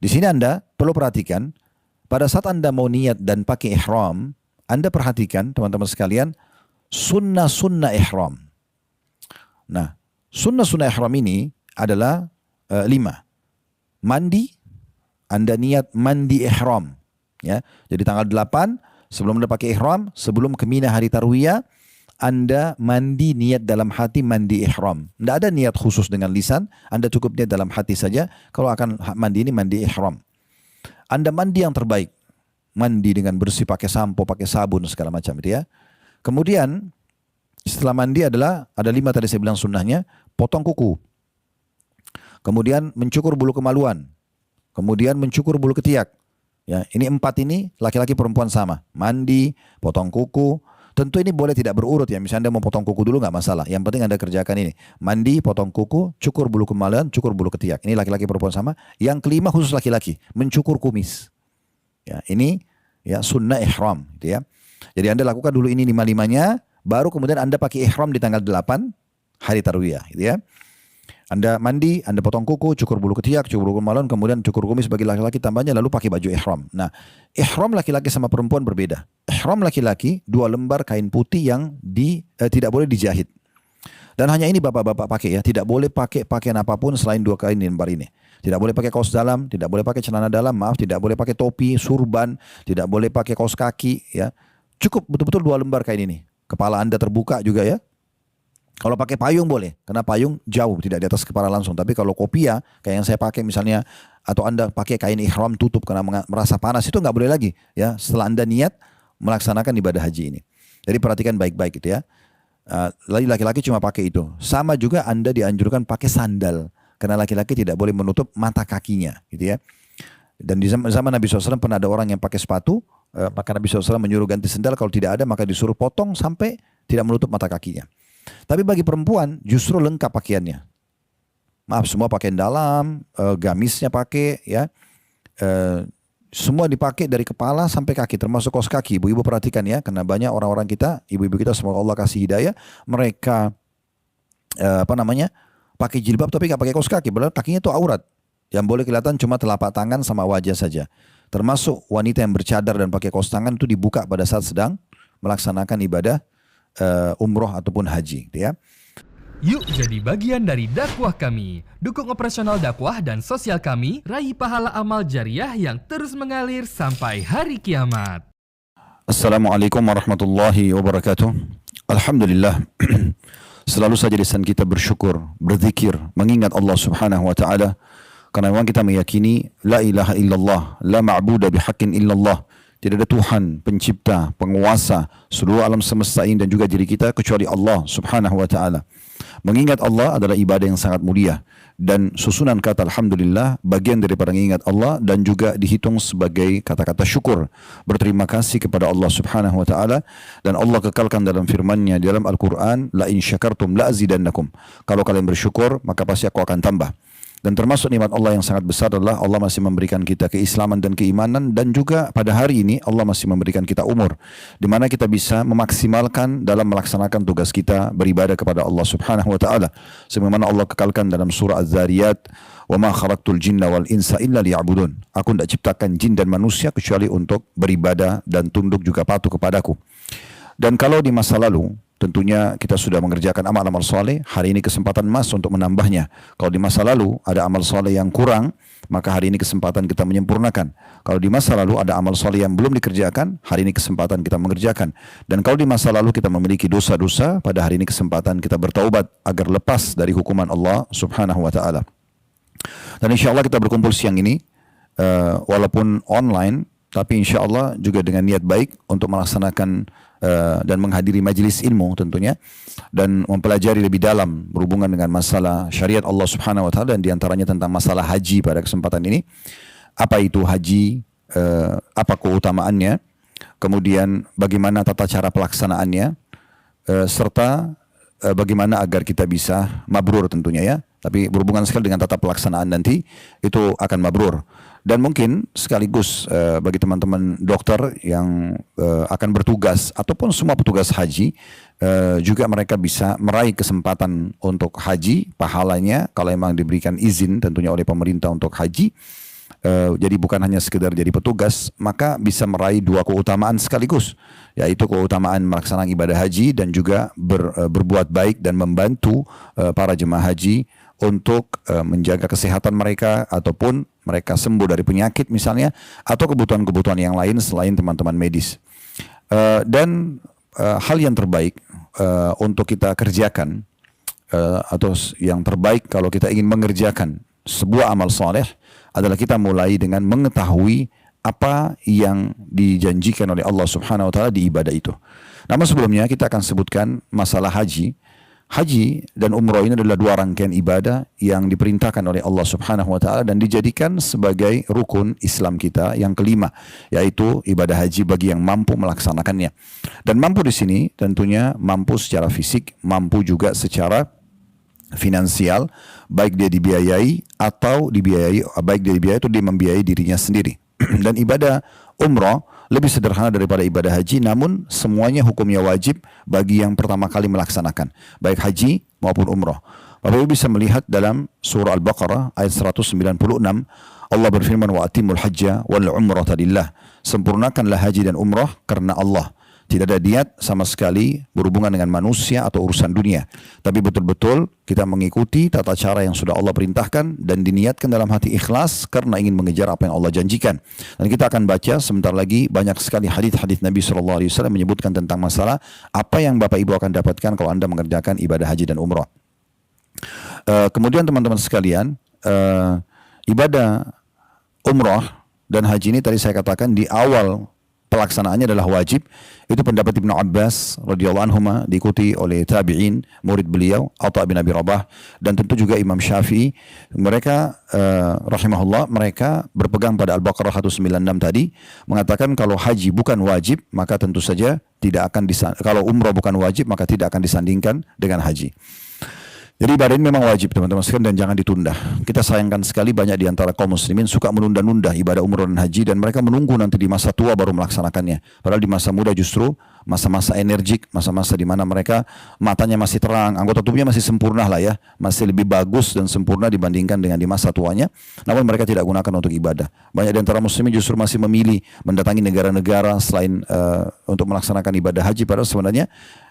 Di sini Anda perlu perhatikan, pada saat Anda mau niat dan pakai ihram, Anda perhatikan teman-teman sekalian, sunnah-sunnah ihram. Nah, sunnah-sunnah ihram ini adalah 5. Mandi, Anda niat mandi ihram. Ya, jadi tanggal 8, sebelum Anda pakai ihram, sebelum ke Mina hari Tarwiyah, Anda mandi niat dalam hati mandi ihram. Tidak ada niat khusus dengan lisan, Anda cukup niat dalam hati saja. Kalau akan mandi ini mandi ihram. Anda mandi yang terbaik. Mandi dengan bersih, pakai sampo, pakai sabun, segala macam itu ya. Kemudian setelah mandi ada 5 tadi saya bilang sunnahnya, potong kuku. Kemudian mencukur bulu kemaluan. Kemudian mencukur bulu ketiak. Ya, ini 4 ini laki-laki perempuan sama. Mandi, potong kuku. Tentu ini boleh tidak berurut ya. Misalnya Anda mau potong kuku dulu nggak masalah. Yang penting Anda kerjakan ini. Mandi, potong kuku, cukur bulu kemaluan, cukur bulu ketiak. Ini laki-laki perempuan sama. Yang kelima khusus laki-laki, mencukur kumis. Ya, ini ya sunnah ihram gitu ya. Jadi Anda lakukan dulu ini 5-5-nya, baru kemudian Anda pakai ihram di tanggal 8 hari Tarwiyah gitu ya. Anda mandi, Anda potong kuku, cukur bulu ketiak, cukur bulu kemaluan, kemudian cukur kumis bagi laki-laki tambahnya, lalu pakai baju ihram. Nah, ihram laki-laki sama perempuan berbeda. Ihram laki-laki 2 lembar kain putih yang tidak boleh dijahit. Dan hanya ini bapak-bapak pakai ya, tidak boleh pakai pakaian apapun selain 2 kain lembar ini. Tidak boleh pakai kaos dalam, tidak boleh pakai celana dalam, tidak boleh pakai topi, surban, tidak boleh pakai kaos kaki ya. Cukup betul-betul 2 lembar kain ini. Kepala Anda terbuka juga ya. Kalau pakai payung boleh, karena payung jauh, tidak di atas kepala langsung. Tapi kalau kopiah, kayak yang saya pakai misalnya, atau Anda pakai kain ihram tutup karena merasa panas, itu nggak boleh lagi. Ya, setelah Anda niat melaksanakan ibadah haji ini. Jadi perhatikan baik-baik gitu ya. Laki-laki cuma pakai itu. Sama juga Anda dianjurkan pakai sandal, karena laki-laki tidak boleh menutup mata kakinya, gitu ya. Dan di zaman Nabi SAW pernah ada orang yang pakai sepatu, maka Nabi SAW menyuruh ganti sandal. Kalau tidak ada, maka disuruh potong sampai tidak menutup mata kakinya. Tapi bagi perempuan justru lengkap pakaiannya. Maaf, semua pakaian dalam, gamisnya pakai ya. Semua dipakai dari kepala sampai kaki, termasuk kaos kaki. Ibu-ibu perhatikan ya, karena banyak orang-orang kita, ibu-ibu kita semoga Allah kasih hidayah, mereka pakai jilbab tapi nggak pakai kaos kaki, padahal kakinya itu aurat. Yang boleh kelihatan cuma telapak tangan sama wajah saja. Termasuk wanita yang bercadar dan pakai kaos tangan itu dibuka pada saat sedang melaksanakan ibadah umroh ataupun haji, gitu ya. Yuk jadi bagian dari dakwah kami. Dukung operasional dakwah dan sosial kami, raih pahala amal jariah yang terus mengalir sampai hari kiamat. Assalamualaikum warahmatullahi wabarakatuh. Alhamdulillah. Selalu saja lisan kita bersyukur, berzikir, mengingat Allah Subhanahu wa taala, karena memang kita meyakini la ilaha illallah, la ma'budu bihaqqin illallah. Tidak ada Tuhan, pencipta, penguasa seluruh alam semesta ini dan juga diri kita kecuali Allah Subhanahu wa taala. Mengingat Allah adalah ibadah yang sangat mulia, dan susunan kata alhamdulillah bagian daripada mengingat Allah dan juga dihitung sebagai kata-kata syukur, berterima kasih kepada Allah Subhanahu wa taala. Dan Allah kekalkan dalam firman-Nya dalam Al-Qur'an, la in syakartum la azidannakum. Kalau kalian bersyukur maka pasti aku akan tambah. Dan termasuk nikmat Allah yang sangat besar adalah Allah masih memberikan kita keislaman dan keimanan, dan juga pada hari ini Allah masih memberikan kita umur di mana kita bisa memaksimalkan dalam melaksanakan tugas kita beribadah kepada Allah Subhanahu wa taala. Sebagaimana Allah kekalkan dalam surah Az-Zariyat, "Wa ma khalaqtul jinna wal insa illa liya'budun." Aku tidak ciptakan jin dan manusia kecuali untuk beribadah dan tunduk juga patuh kepadaku. Dan kalau di masa lalu tentunya kita sudah mengerjakan amal-amal soleh, hari ini kesempatan emas untuk menambahnya. Kalau di masa lalu ada amal soleh yang kurang, maka hari ini kesempatan kita menyempurnakan. Kalau di masa lalu ada amal soleh yang belum dikerjakan, hari ini kesempatan kita mengerjakan. Dan kalau di masa lalu kita memiliki dosa-dosa, pada hari ini kesempatan kita bertaubat agar lepas dari hukuman Allah Subhanahu wa taala. Dan insya Allah kita berkumpul siang ini, walaupun online, tapi insya Allah juga dengan niat baik untuk melaksanakan dan menghadiri majelis ilmu tentunya, dan mempelajari lebih dalam berhubungan dengan masalah syariat Allah Subhanahu wa taala, dan diantaranya tentang masalah haji pada kesempatan ini. Apa itu haji, apa keutamaannya, kemudian bagaimana tata cara pelaksanaannya, serta bagaimana agar kita bisa mabrur tentunya ya. Tapi berhubungan sekali dengan tata pelaksanaan nanti, itu akan mabrur. Dan mungkin sekaligus bagi teman-teman dokter yang akan bertugas ataupun semua petugas haji, juga mereka bisa meraih kesempatan untuk haji, pahalanya kalau memang diberikan izin tentunya oleh pemerintah untuk haji. jadi bukan hanya sekedar jadi petugas, maka bisa meraih dua keutamaan sekaligus, yaitu keutamaan melaksanakan ibadah haji dan juga berbuat baik dan membantu para jemaah haji untuk menjaga kesehatan mereka ataupun mereka sembuh dari penyakit misalnya, atau kebutuhan-kebutuhan yang lain selain teman-teman medis. Dan hal yang terbaik untuk kita kerjakan, atau yang terbaik kalau kita ingin mengerjakan sebuah amal soleh adalah kita mulai dengan mengetahui apa yang dijanjikan oleh Allah Subhanahu wa taala di ibadah itu. Namun sebelumnya kita akan sebutkan masalah haji. Haji dan umroh ini adalah dua rangkaian ibadah yang diperintahkan oleh Allah Subhanahu wa taala dan dijadikan sebagai rukun Islam kita yang kelima, yaitu ibadah haji bagi yang mampu melaksanakannya. Dan mampu di sini tentunya mampu secara fisik, mampu juga secara finansial, baik dia dibiayai atau dibiayai, baik dia dibiayai atau dia membiayai dirinya sendiri. Dan ibadah umroh lebih sederhana daripada ibadah haji, namun semuanya hukumnya wajib bagi yang pertama kali melaksanakan, baik haji maupun umroh. Bapak Ibu bisa melihat dalam surah Al-Baqarah ayat 196, Allah berfirman, wa atimul hajja wal umrata lillah. Sempurnakanlah haji dan umroh karena Allah. Tidak ada niat sama sekali berhubungan dengan manusia atau urusan dunia. Tapi betul-betul kita mengikuti tata cara yang sudah Allah perintahkan dan diniatkan dalam hati ikhlas karena ingin mengejar apa yang Allah janjikan. Dan kita akan baca sebentar lagi banyak sekali hadis-hadis Nabi SAW menyebutkan tentang masalah apa yang Bapak Ibu akan dapatkan kalau Anda mengerjakan ibadah haji dan umrah. Kemudian teman-teman sekalian, ibadah umrah dan haji ini tadi saya katakan di awal pelaksanaannya adalah wajib. Itu pendapat Ibnu Abbas radhiyallahu anhuma, diikuti oleh tabi'in, murid beliau Atha bin Abi Rabah, dan tentu juga Imam Syafi'i. Mereka rahimahullah, mereka berpegang pada Al-Baqarah 196 tadi, mengatakan kalau haji bukan wajib maka tentu saja tidak akan kalau umrah bukan wajib maka tidak akan disandingkan dengan haji. Jadi ibadah ini memang wajib teman-teman sekalian dan jangan ditunda. Kita sayangkan sekali banyak di antara kaum muslimin suka menunda-nunda ibadah umrah dan haji dan mereka menunggu nanti di masa tua baru melaksanakannya. Padahal di masa muda justru masa-masa energik, masa-masa di mana mereka matanya masih terang, anggota tubuhnya masih sempurna lah ya, masih lebih bagus dan sempurna dibandingkan dengan di masa tuanya. Namun mereka tidak gunakan untuk ibadah. Banyak di antara muslimin justru masih memilih mendatangi negara-negara selain untuk melaksanakan ibadah haji, padahal sebenarnya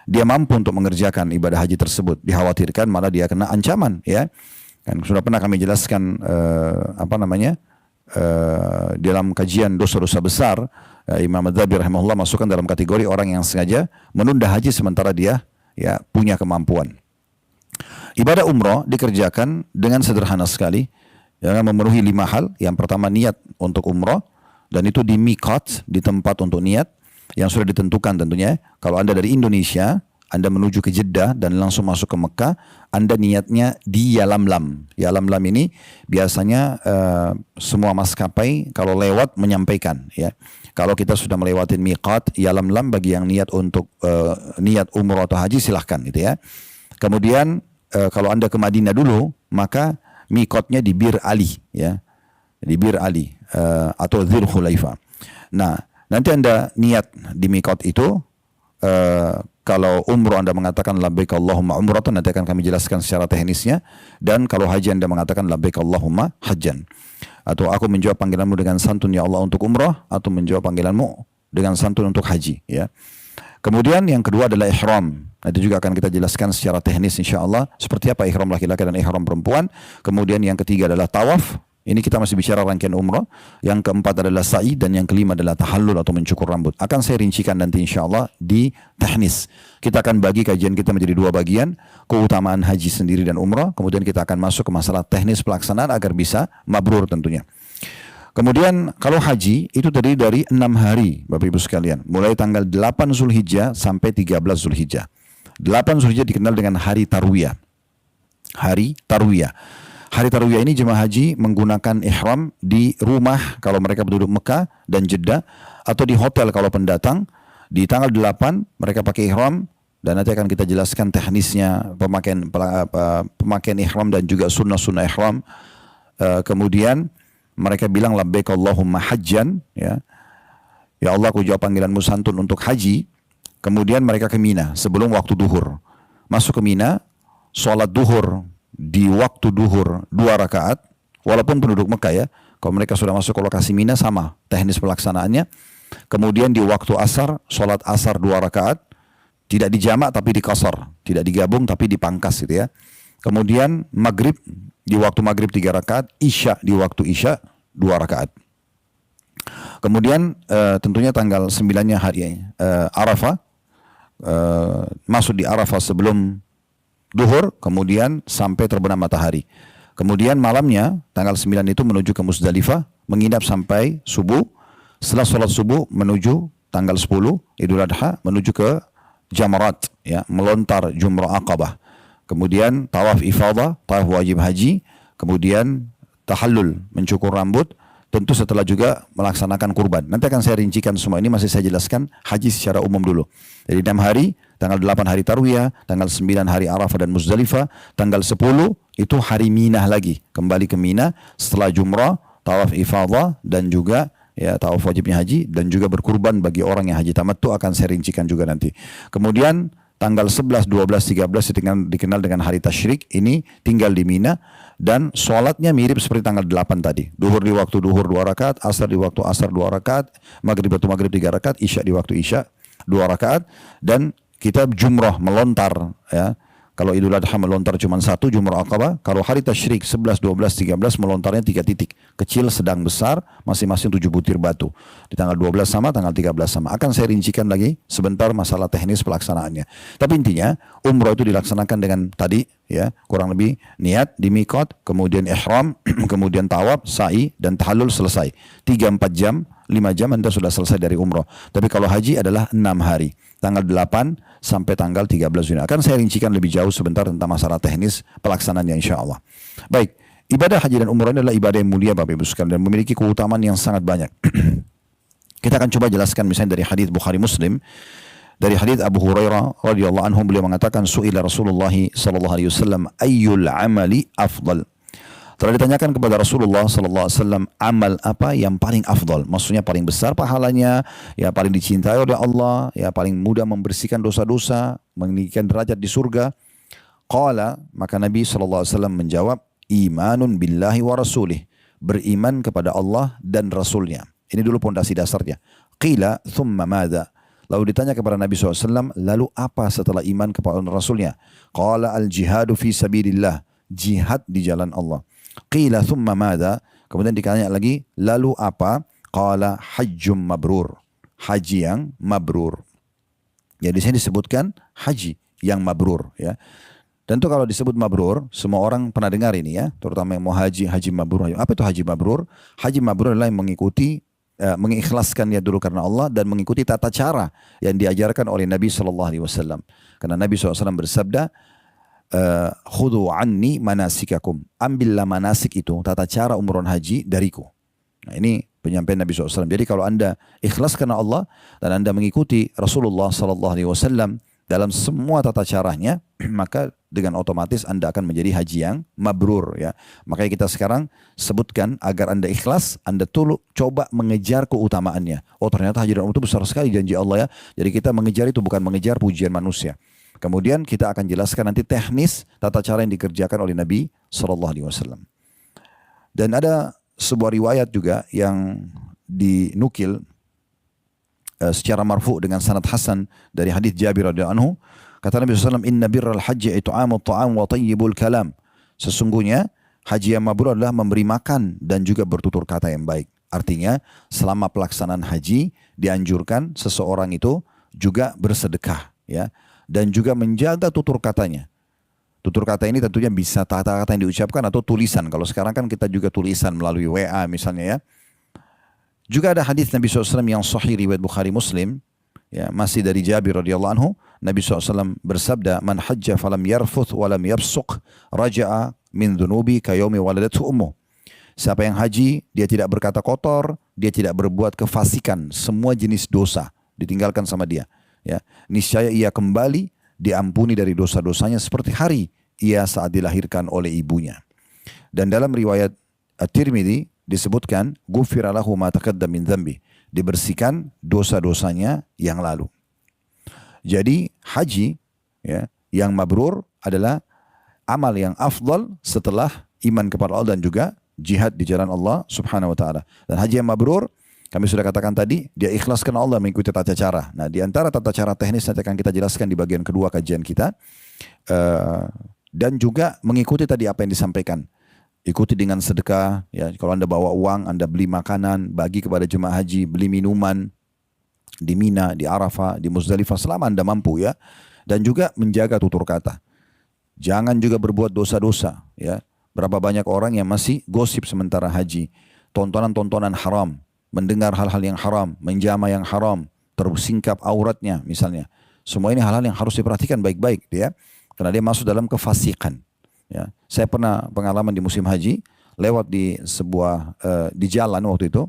dia mampu untuk mengerjakan ibadah haji tersebut. Dikhawatirkan malah dia kena ancaman ya. Kan sudah pernah kami jelaskan dalam kajian dosa-dosa besar, Imam Adz-Dzahabi rahimahullah masukkan dalam kategori orang yang sengaja menunda haji sementara dia ya punya kemampuan. Ibadah umrah dikerjakan dengan sederhana sekali, dengan memenuhi 5 hal. Yang pertama niat untuk umrah, dan itu di miqat, di tempat untuk niat yang sudah ditentukan tentunya. Kalau Anda dari Indonesia, Anda menuju ke Jeddah dan langsung masuk ke Mekah, Anda niatnya di Yalamlam. Yalamlam ini biasanya semua maskapai kalau lewat menyampaikan ya. Kalau kita sudah melewati miqat Yalamlam, bagi yang niat untuk niat umrah atau haji silahkan gitu ya. Kemudian kalau Anda ke Madinah dulu, maka miqatnya di Bir Ali ya. Di Bir Ali atau Dzul Khulaifah. Nah, nanti Anda niat di miqat itu. Kalau umrah Anda mengatakan labbaik Allahumma umratan, nanti akan kami jelaskan secara teknisnya. Dan kalau haji Anda mengatakan labbaik Allahumma hajjan. Atau aku menjawab panggilanmu dengan santun ya Allah untuk umrah, atau menjawab panggilanmu dengan santun untuk haji ya. Kemudian yang kedua adalah ihram. Nanti juga akan kita jelaskan secara teknis insyaAllah seperti apa ihram laki-laki dan ihram perempuan. Kemudian yang ketiga adalah tawaf. Ini kita masih bicara rangkaian umrah. Yang keempat adalah sa'i, dan yang kelima adalah tahallul atau mencukur rambut. Akan saya rincikan nanti insyaAllah di teknis. Kita akan bagi kajian kita menjadi 2 bagian. Keutamaan haji sendiri dan umrah. Kemudian kita akan masuk ke masalah teknis pelaksanaan agar bisa mabrur tentunya. Kemudian kalau haji itu terdiri dari 6 hari Bapak Ibu sekalian. Mulai tanggal 8 Zulhijjah sampai 13 Zulhijjah. 8 Zulhijjah dikenal dengan hari Tarwiyah. Hari Tarwiyah. Hari Tarwiyah ini jemaah haji menggunakan ihram di rumah kalau mereka penduduk Mekah dan Jeddah, atau di hotel kalau pendatang. Di tanggal 8 mereka pakai ihram, dan nanti akan kita jelaskan teknisnya pemakaian ihram dan juga sunnah-sunnah ihram. Kemudian mereka bilang labbaik Allahumma hajjan ya. Ya Allah, aku jawab panggilanmu santun untuk haji. Kemudian mereka ke Mina sebelum waktu duhur. Masuk ke Mina, sholat duhur di waktu duhur 2 rakaat, walaupun penduduk Mekah ya. Kalau mereka sudah masuk ke lokasi Mina sama teknis pelaksanaannya. Kemudian di waktu asar, sholat asar 2 rakaat. Tidak dijamak tapi dikasar. Tidak digabung tapi dipangkas gitu ya. Kemudian maghrib, di waktu maghrib 3 rakaat. Isya di waktu isya 2 rakaat. Kemudian tentunya tanggal 9-nya hari Arafah. Masuk di Arafah sebelum duhur. Kemudian sampai terbenam matahari. Kemudian malamnya tanggal 9 itu menuju ke Musdalifah. Menginap sampai subuh. Setelah sholat subuh menuju tanggal 10 Idul Adha menuju ke Jamarat, ya, melontar Jumrah Aqabah. Kemudian tawaf ifadah, tawaf wajib haji, kemudian tahallul, mencukur rambut, tentu setelah juga melaksanakan kurban. Nanti akan saya rincikan semua ini, masih saya jelaskan haji secara umum dulu. Jadi 6 hari, tanggal 8 hari Tarwiyah, tanggal 9 hari Arafah dan Muzdalifah, tanggal 10 itu hari Minah lagi, kembali ke Mina setelah Jumrah, tawaf ifadah dan juga ya tawaf wajibnya haji dan juga berkurban bagi orang yang haji tamattu akan saya rincikan juga nanti. Kemudian tanggal 11, 12, 13 dikenal dengan hari tasyrik, ini tinggal di Mina dan sholatnya mirip seperti tanggal 8 tadi. Duhur di waktu duhur 2 rakaat, asar di waktu asar 2 rakaat, maghrib waktu maghrib 3 rakaat, isya di waktu isya 2 rakaat dan kita jumrah melontar ya. Kalau Idul Adha melontar cuma 1 Jumrah Aqabah. Kalau hari tasyrik 11, 12, 13 melontarnya 3 titik. Kecil, sedang, besar, masing-masing 7 butir batu. Di tanggal 12 sama, tanggal 13 sama. Akan saya rincikan lagi sebentar masalah teknis pelaksanaannya. Tapi intinya umrah itu dilaksanakan dengan tadi ya, kurang lebih niat di miqat, kemudian ihram, kemudian tawaf, sa'i dan tahallul selesai. 3-4 jam, 5 jam Anda sudah selesai dari umrah. Tapi kalau haji adalah 6 hari. Tanggal 8 sampai tanggal 13 Juni. Akan saya rincikan lebih jauh sebentar tentang masalah teknis pelaksanaannya insya Allah. Baik, ibadah haji dan umrah ini adalah ibadah yang mulia Bapak Ibu sekalian dan memiliki keutamaan yang sangat banyak. Kita akan coba jelaskan misalnya dari hadis Bukhari Muslim. Dari hadis Abu Hurairah radhiyallahu anhu, beliau mengatakan su'ila Rasulullah sallallahu alaihi wasallam ayyul amali afdal. Telah ditanyakan kepada Rasulullah sallallahu alaihi wasallam, amal apa yang paling afdal? Maksudnya paling besar pahalanya, ya paling dicintai oleh Allah, ya paling mudah membersihkan dosa-dosa, meninggikan derajat di surga. Qala, maka Nabi sallallahu alaihi wasallam menjawab, imanun billahi wa rasulih, beriman kepada Allah dan Rasulnya. Ini dulu pondasi dasarnya. Qila thumma madza? Lalu ditanya kepada Nabi SAW, lalu apa setelah iman kepada Rasulnya? Qala al-jihadu fi sabilillah, jihad di jalan Allah. Qila thumma madza? Kemudian ditanya lagi, lalu apa? Qala hajjum mabrur, haji yang mabrur. Ya, di sini disebutkan haji yang mabrur ya. Tentu kalau disebut mabrur, semua orang pernah dengar ini ya, terutama yang mau haji mabrur. Apa itu haji mabrur? Haji mabrur adalah yang mengikuti mengikhlaskan niat dulu karena Allah dan mengikuti tata cara yang diajarkan oleh Nabi SAW. Karena Nabi SAW bersabda, khudu anni manasikakum, ambillah manasik itu, tata cara umroh haji dariku. Nah, ini penyampaian Nabi SAW. Jadi kalau anda ikhlas karena Allah dan anda mengikuti Rasulullah SAW dalam semua tata caranya, maka dengan otomatis anda akan menjadi haji yang mabrur ya. Makanya kita sekarang sebutkan agar anda ikhlas, anda coba mengejar keutamaannya. Oh ternyata haji dan umroh itu besar sekali janji Allah ya. Jadi kita mengejar itu bukan mengejar pujian manusia. Kemudian kita akan jelaskan nanti teknis tata cara yang dikerjakan oleh Nabi SAW. Dan ada sebuah riwayat juga yang dinukil secara marfu dengan sanad hasan dari hadis Jabir radhiyallahu anhu. Kata Nabi SAW, inna birral haji itu'amut ta'am wa tayyibul kalam. Sesungguhnya haji yang mabrur adalah memberi makan dan juga bertutur kata yang baik. Artinya selama pelaksanaan haji dianjurkan seseorang itu juga bersedekah ya. Dan juga menjaga tutur katanya. Tutur kata ini tentunya bisa kata-kata yang diucapkan atau tulisan. Kalau sekarang kan kita juga tulisan melalui WA misalnya ya. Juga ada hadis Nabi SAW yang sahih riwayat Bukhari Muslim. Ya, masih dari Jabir radhiyallahu anhu. Nabi SAW bersabda, man hajja falam yarfuth walam yabsuq raja'a min dhunubi kayomi waladathu ummuh. Siapa yang haji, dia tidak berkata kotor, dia tidak berbuat kefasikan, semua jenis dosa ditinggalkan sama dia. Ya, niscaya ia kembali diampuni dari dosa-dosanya seperti hari ia saat dilahirkan oleh ibunya. Dan dalam riwayat At-Tirmidzi disebutkan ghufira lahu ma taqaddama min dzambi, dibersihkan dosa-dosanya yang lalu. Jadi haji ya, yang mabrur adalah amal yang afdal setelah iman kepada Allah dan juga jihad di jalan Allah subhanahu wa ta'ala. Dan haji yang mabrur, kami sudah katakan tadi, dia ikhlas karena Allah mengikuti tata cara. Nah, di antara tata cara teknis nanti akan kita jelaskan di bagian kedua kajian kita. Dan juga mengikuti tadi apa yang disampaikan. Ikuti dengan sedekah, ya. Kalau Anda bawa uang, Anda beli makanan, bagi kepada jemaah haji, beli minuman di Mina, di Arafah, di Muzdalifah selama Anda mampu, ya. Dan juga menjaga tutur kata. Jangan juga berbuat dosa-dosa, ya. Berapa banyak orang yang masih gosip sementara haji, tontonan-tontonan haram, mendengar hal-hal yang haram, menjama yang haram, tersingkap auratnya misalnya. Semua ini hal-hal yang harus diperhatikan baik-baik, ya. Karena dia masuk dalam kefasikan. Ya, saya pernah pengalaman di musim haji, lewat di sebuah di jalan waktu itu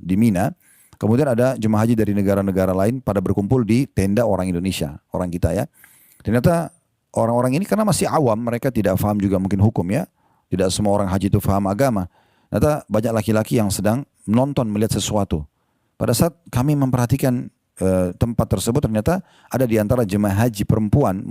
di Mina. Kemudian ada jemaah haji dari negara-negara lain pada berkumpul di tenda orang Indonesia, orang kita, ya. Ternyata orang-orang ini karena masih awam, mereka tidak paham juga mungkin hukum, ya. Tidak semua orang haji itu paham agama. Ternyata banyak laki-laki yang sedang menonton melihat sesuatu. Pada saat kami memperhatikan tempat tersebut, ternyata ada di antara jemaah haji perempuan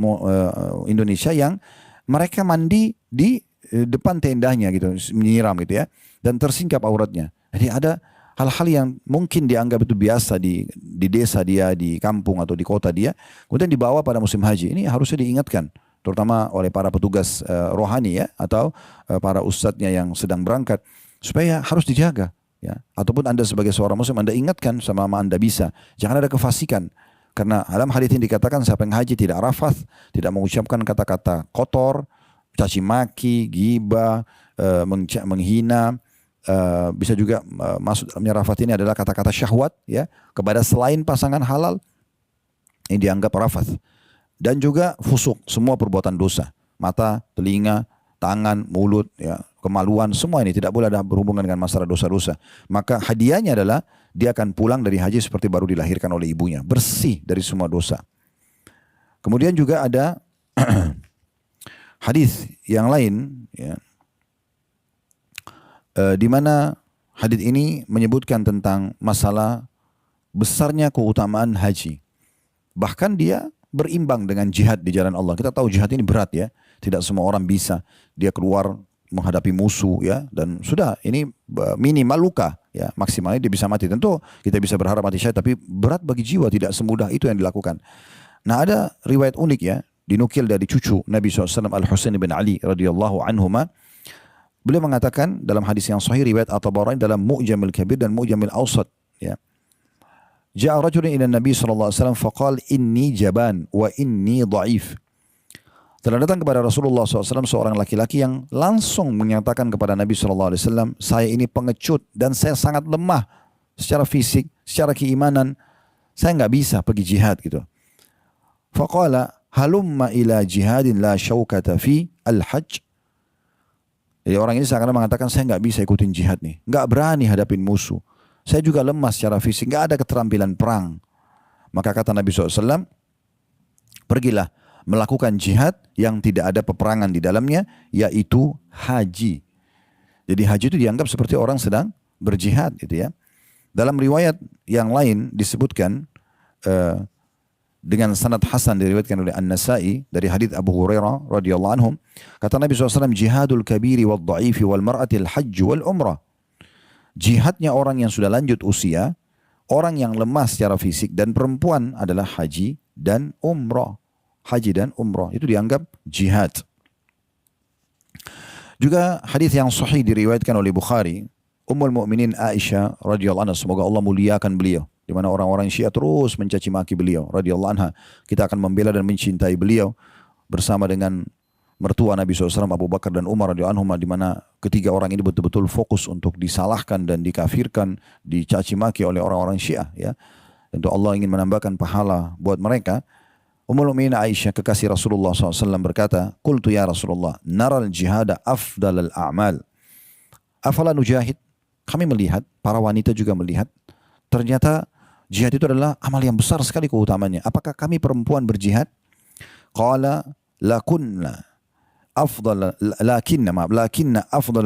Indonesia yang mereka mandi di depan tendanya gitu, menyiram gitu, ya, dan tersingkap auratnya. Jadi ada hal-hal yang mungkin dianggap itu biasa di desa dia, di kampung atau di kota dia, kemudian dibawa pada musim haji. Ini harusnya diingatkan, terutama oleh para petugas rohani, ya, atau para ustadznya yang sedang berangkat, supaya harus dijaga, ya. Ataupun Anda sebagai seorang muslim, Anda ingatkan selama Anda bisa, jangan ada kefasikan. Karena dalam hadits ini dikatakan siapa yang haji tidak rafath, tidak mengucapkan kata-kata kotor, caci maki, ghibah, menghina, bisa juga masuk dalamnya rafath ini adalah kata-kata syahwat, ya, kepada selain pasangan halal, ini dianggap rafath. Dan juga fusuk, semua perbuatan dosa, mata, telinga, tangan, mulut, ya, kemaluan, semua ini tidak boleh ada berhubungan dengan masalah dosa-dosa. Maka hadiahnya adalah dia akan pulang dari haji seperti baru dilahirkan oleh ibunya, bersih dari semua dosa. Kemudian juga ada hadis yang lain, ya, di mana hadis ini menyebutkan tentang masalah besarnya keutamaan haji. Bahkan dia berimbang dengan jihad di jalan Allah. Kita tahu jihad ini berat, ya. Tidak semua orang bisa. Dia keluar menghadapi musuh, ya, dan sudah ini minimal luka, ya, maksimalnya dia bisa mati. Tentu kita bisa berharap mati syahid, tapi berat bagi jiwa, tidak semudah itu yang dilakukan. Nah, ada riwayat unik, ya, dinukil dari cucu Nabi SAW Al-Husain bin Ali radhiyallahu anhuma. Beliau mengatakan dalam hadis yang sahih riwayat At-Tabarani dalam Mu'jamil Kabir dan Mu'jamil Awsat, ya. Ja'a rajulun ila Nabi SAW faqal inni jaban wa inni dha'if. Telah datang kepada Rasulullah SAW seorang laki-laki yang langsung menyatakan kepada Nabi SAW, saya ini pengecut dan saya sangat lemah secara fisik, secara keimanan, saya nggak bisa pergi jihad gitu. Faqala halumma ila jihadin la syaukata fi al-hajj. Jadi orang ini seakan mengatakan saya nggak bisa ikutin jihad nih, nggak berani hadapin musuh. Saya juga lemah secara fisik, nggak ada keterampilan perang. Maka kata Nabi SAW, pergilah melakukan jihad yang tidak ada peperangan di dalamnya, yaitu haji. Jadi haji itu dianggap seperti orang sedang berjihad, gitu, ya. Dalam riwayat yang lain disebutkan dengan sanad hasan diriwayatkan oleh An-Nasa'i dari hadits Abu Hurairah radhiyallahu anhum, kata Nabi SAW, jihadul kabiri wal dha'ifi wal mar'atil hajj wal umrah. Jihadnya orang yang sudah lanjut usia, orang yang lemah secara fisik, dan perempuan adalah haji dan umrah. Haji dan umrah itu dianggap jihad. Juga hadis yang sahih diriwayatkan oleh Bukhari, Ummul Mukminin Aisyah radhiyallahu anha, semoga Allah muliakan beliau, di mana orang-orang Syiah terus mencaci maki beliau radhiyallahu anha. Kita akan membela dan mencintai beliau bersama dengan mertua Nabi SAW Abu Bakar dan Umar radhiyallahu anhum, di mana ketiga orang ini betul-betul fokus untuk disalahkan dan dikafirkan, dicaci maki oleh orang-orang Syiah, ya. Tentu Allah ingin menambahkan pahala buat mereka. Ummul Mukminin Aisyah kekasih Rasulullah SAW berkata, qultu ya Rasulullah, naral jihada afdalal a'mal. Afala nujahid? Kami melihat, para wanita juga melihat, ternyata jihad itu adalah amal yang besar sekali keutamanya. Apakah kami perempuan berjihad? Qala lakinna afdalal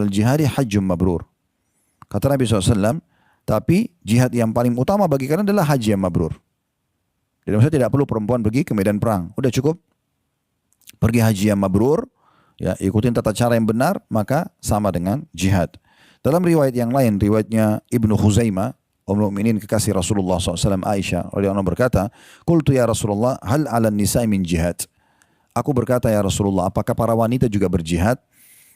jihadi hajjum mabrur. Kata Nabi SAW, tapi jihad yang paling utama bagi kalian adalah haji yang mabrur. Jadi maksudnya tidak perlu perempuan pergi ke medan perang. Udah cukup pergi haji yang mabrur, ya, ikutin tata cara yang benar, maka sama dengan jihad. Dalam riwayat yang lain, riwayatnya Ibnu Khuzaimah, Ummul Mukminin kekasih Rasulullah SAW Aisyah radhiyallahu anha berkata, "Qultu ya Rasulullah, hal 'alan nisa'i min jihad?" Aku berkata, ya Rasulullah, apakah para wanita juga berjihad?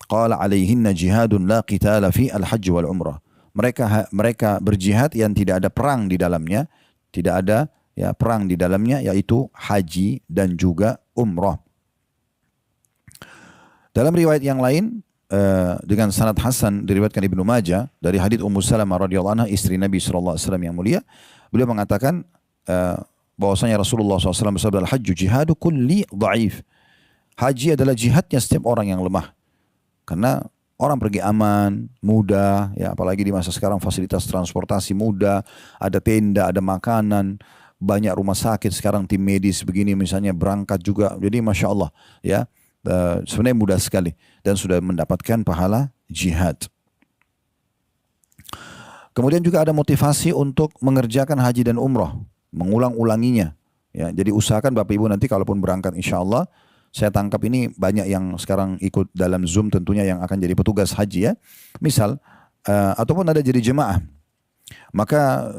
Qala 'alaihinna jihadun la qitala fi al-hajj wal umrah. Mereka berjihad yang tidak ada perang di dalamnya, tidak ada ya perang di dalamnya, yaitu haji dan juga umrah. Dalam riwayat yang lain dengan sanad hasan diriwayatkan Ibnu Majah dari hadits Ummu Salamah radhiyallahu anha, istri Nabi sallallahu alaihi wasallam yang mulia, beliau mengatakan bahwasanya Rasulullah SAW bersabda, al-hajju jihadu kulli dhaif. Haji adalah jihadnya setiap orang yang lemah. Karena orang pergi aman, mudah, ya apalagi di masa sekarang fasilitas transportasi mudah, ada tenda, ada makanan, banyak rumah sakit sekarang, tim medis begini misalnya berangkat juga. Jadi masya Allah, ya sebenarnya mudah sekali dan sudah mendapatkan pahala jihad. Kemudian juga ada motivasi untuk mengerjakan haji dan umrah, mengulang-ulanginya. Ya, jadi usahakan Bapak Ibu nanti kalaupun berangkat insya Allah, saya tangkap ini banyak yang sekarang ikut dalam Zoom tentunya yang akan jadi petugas haji ya. Misal, ataupun ada jadi jemaah. Maka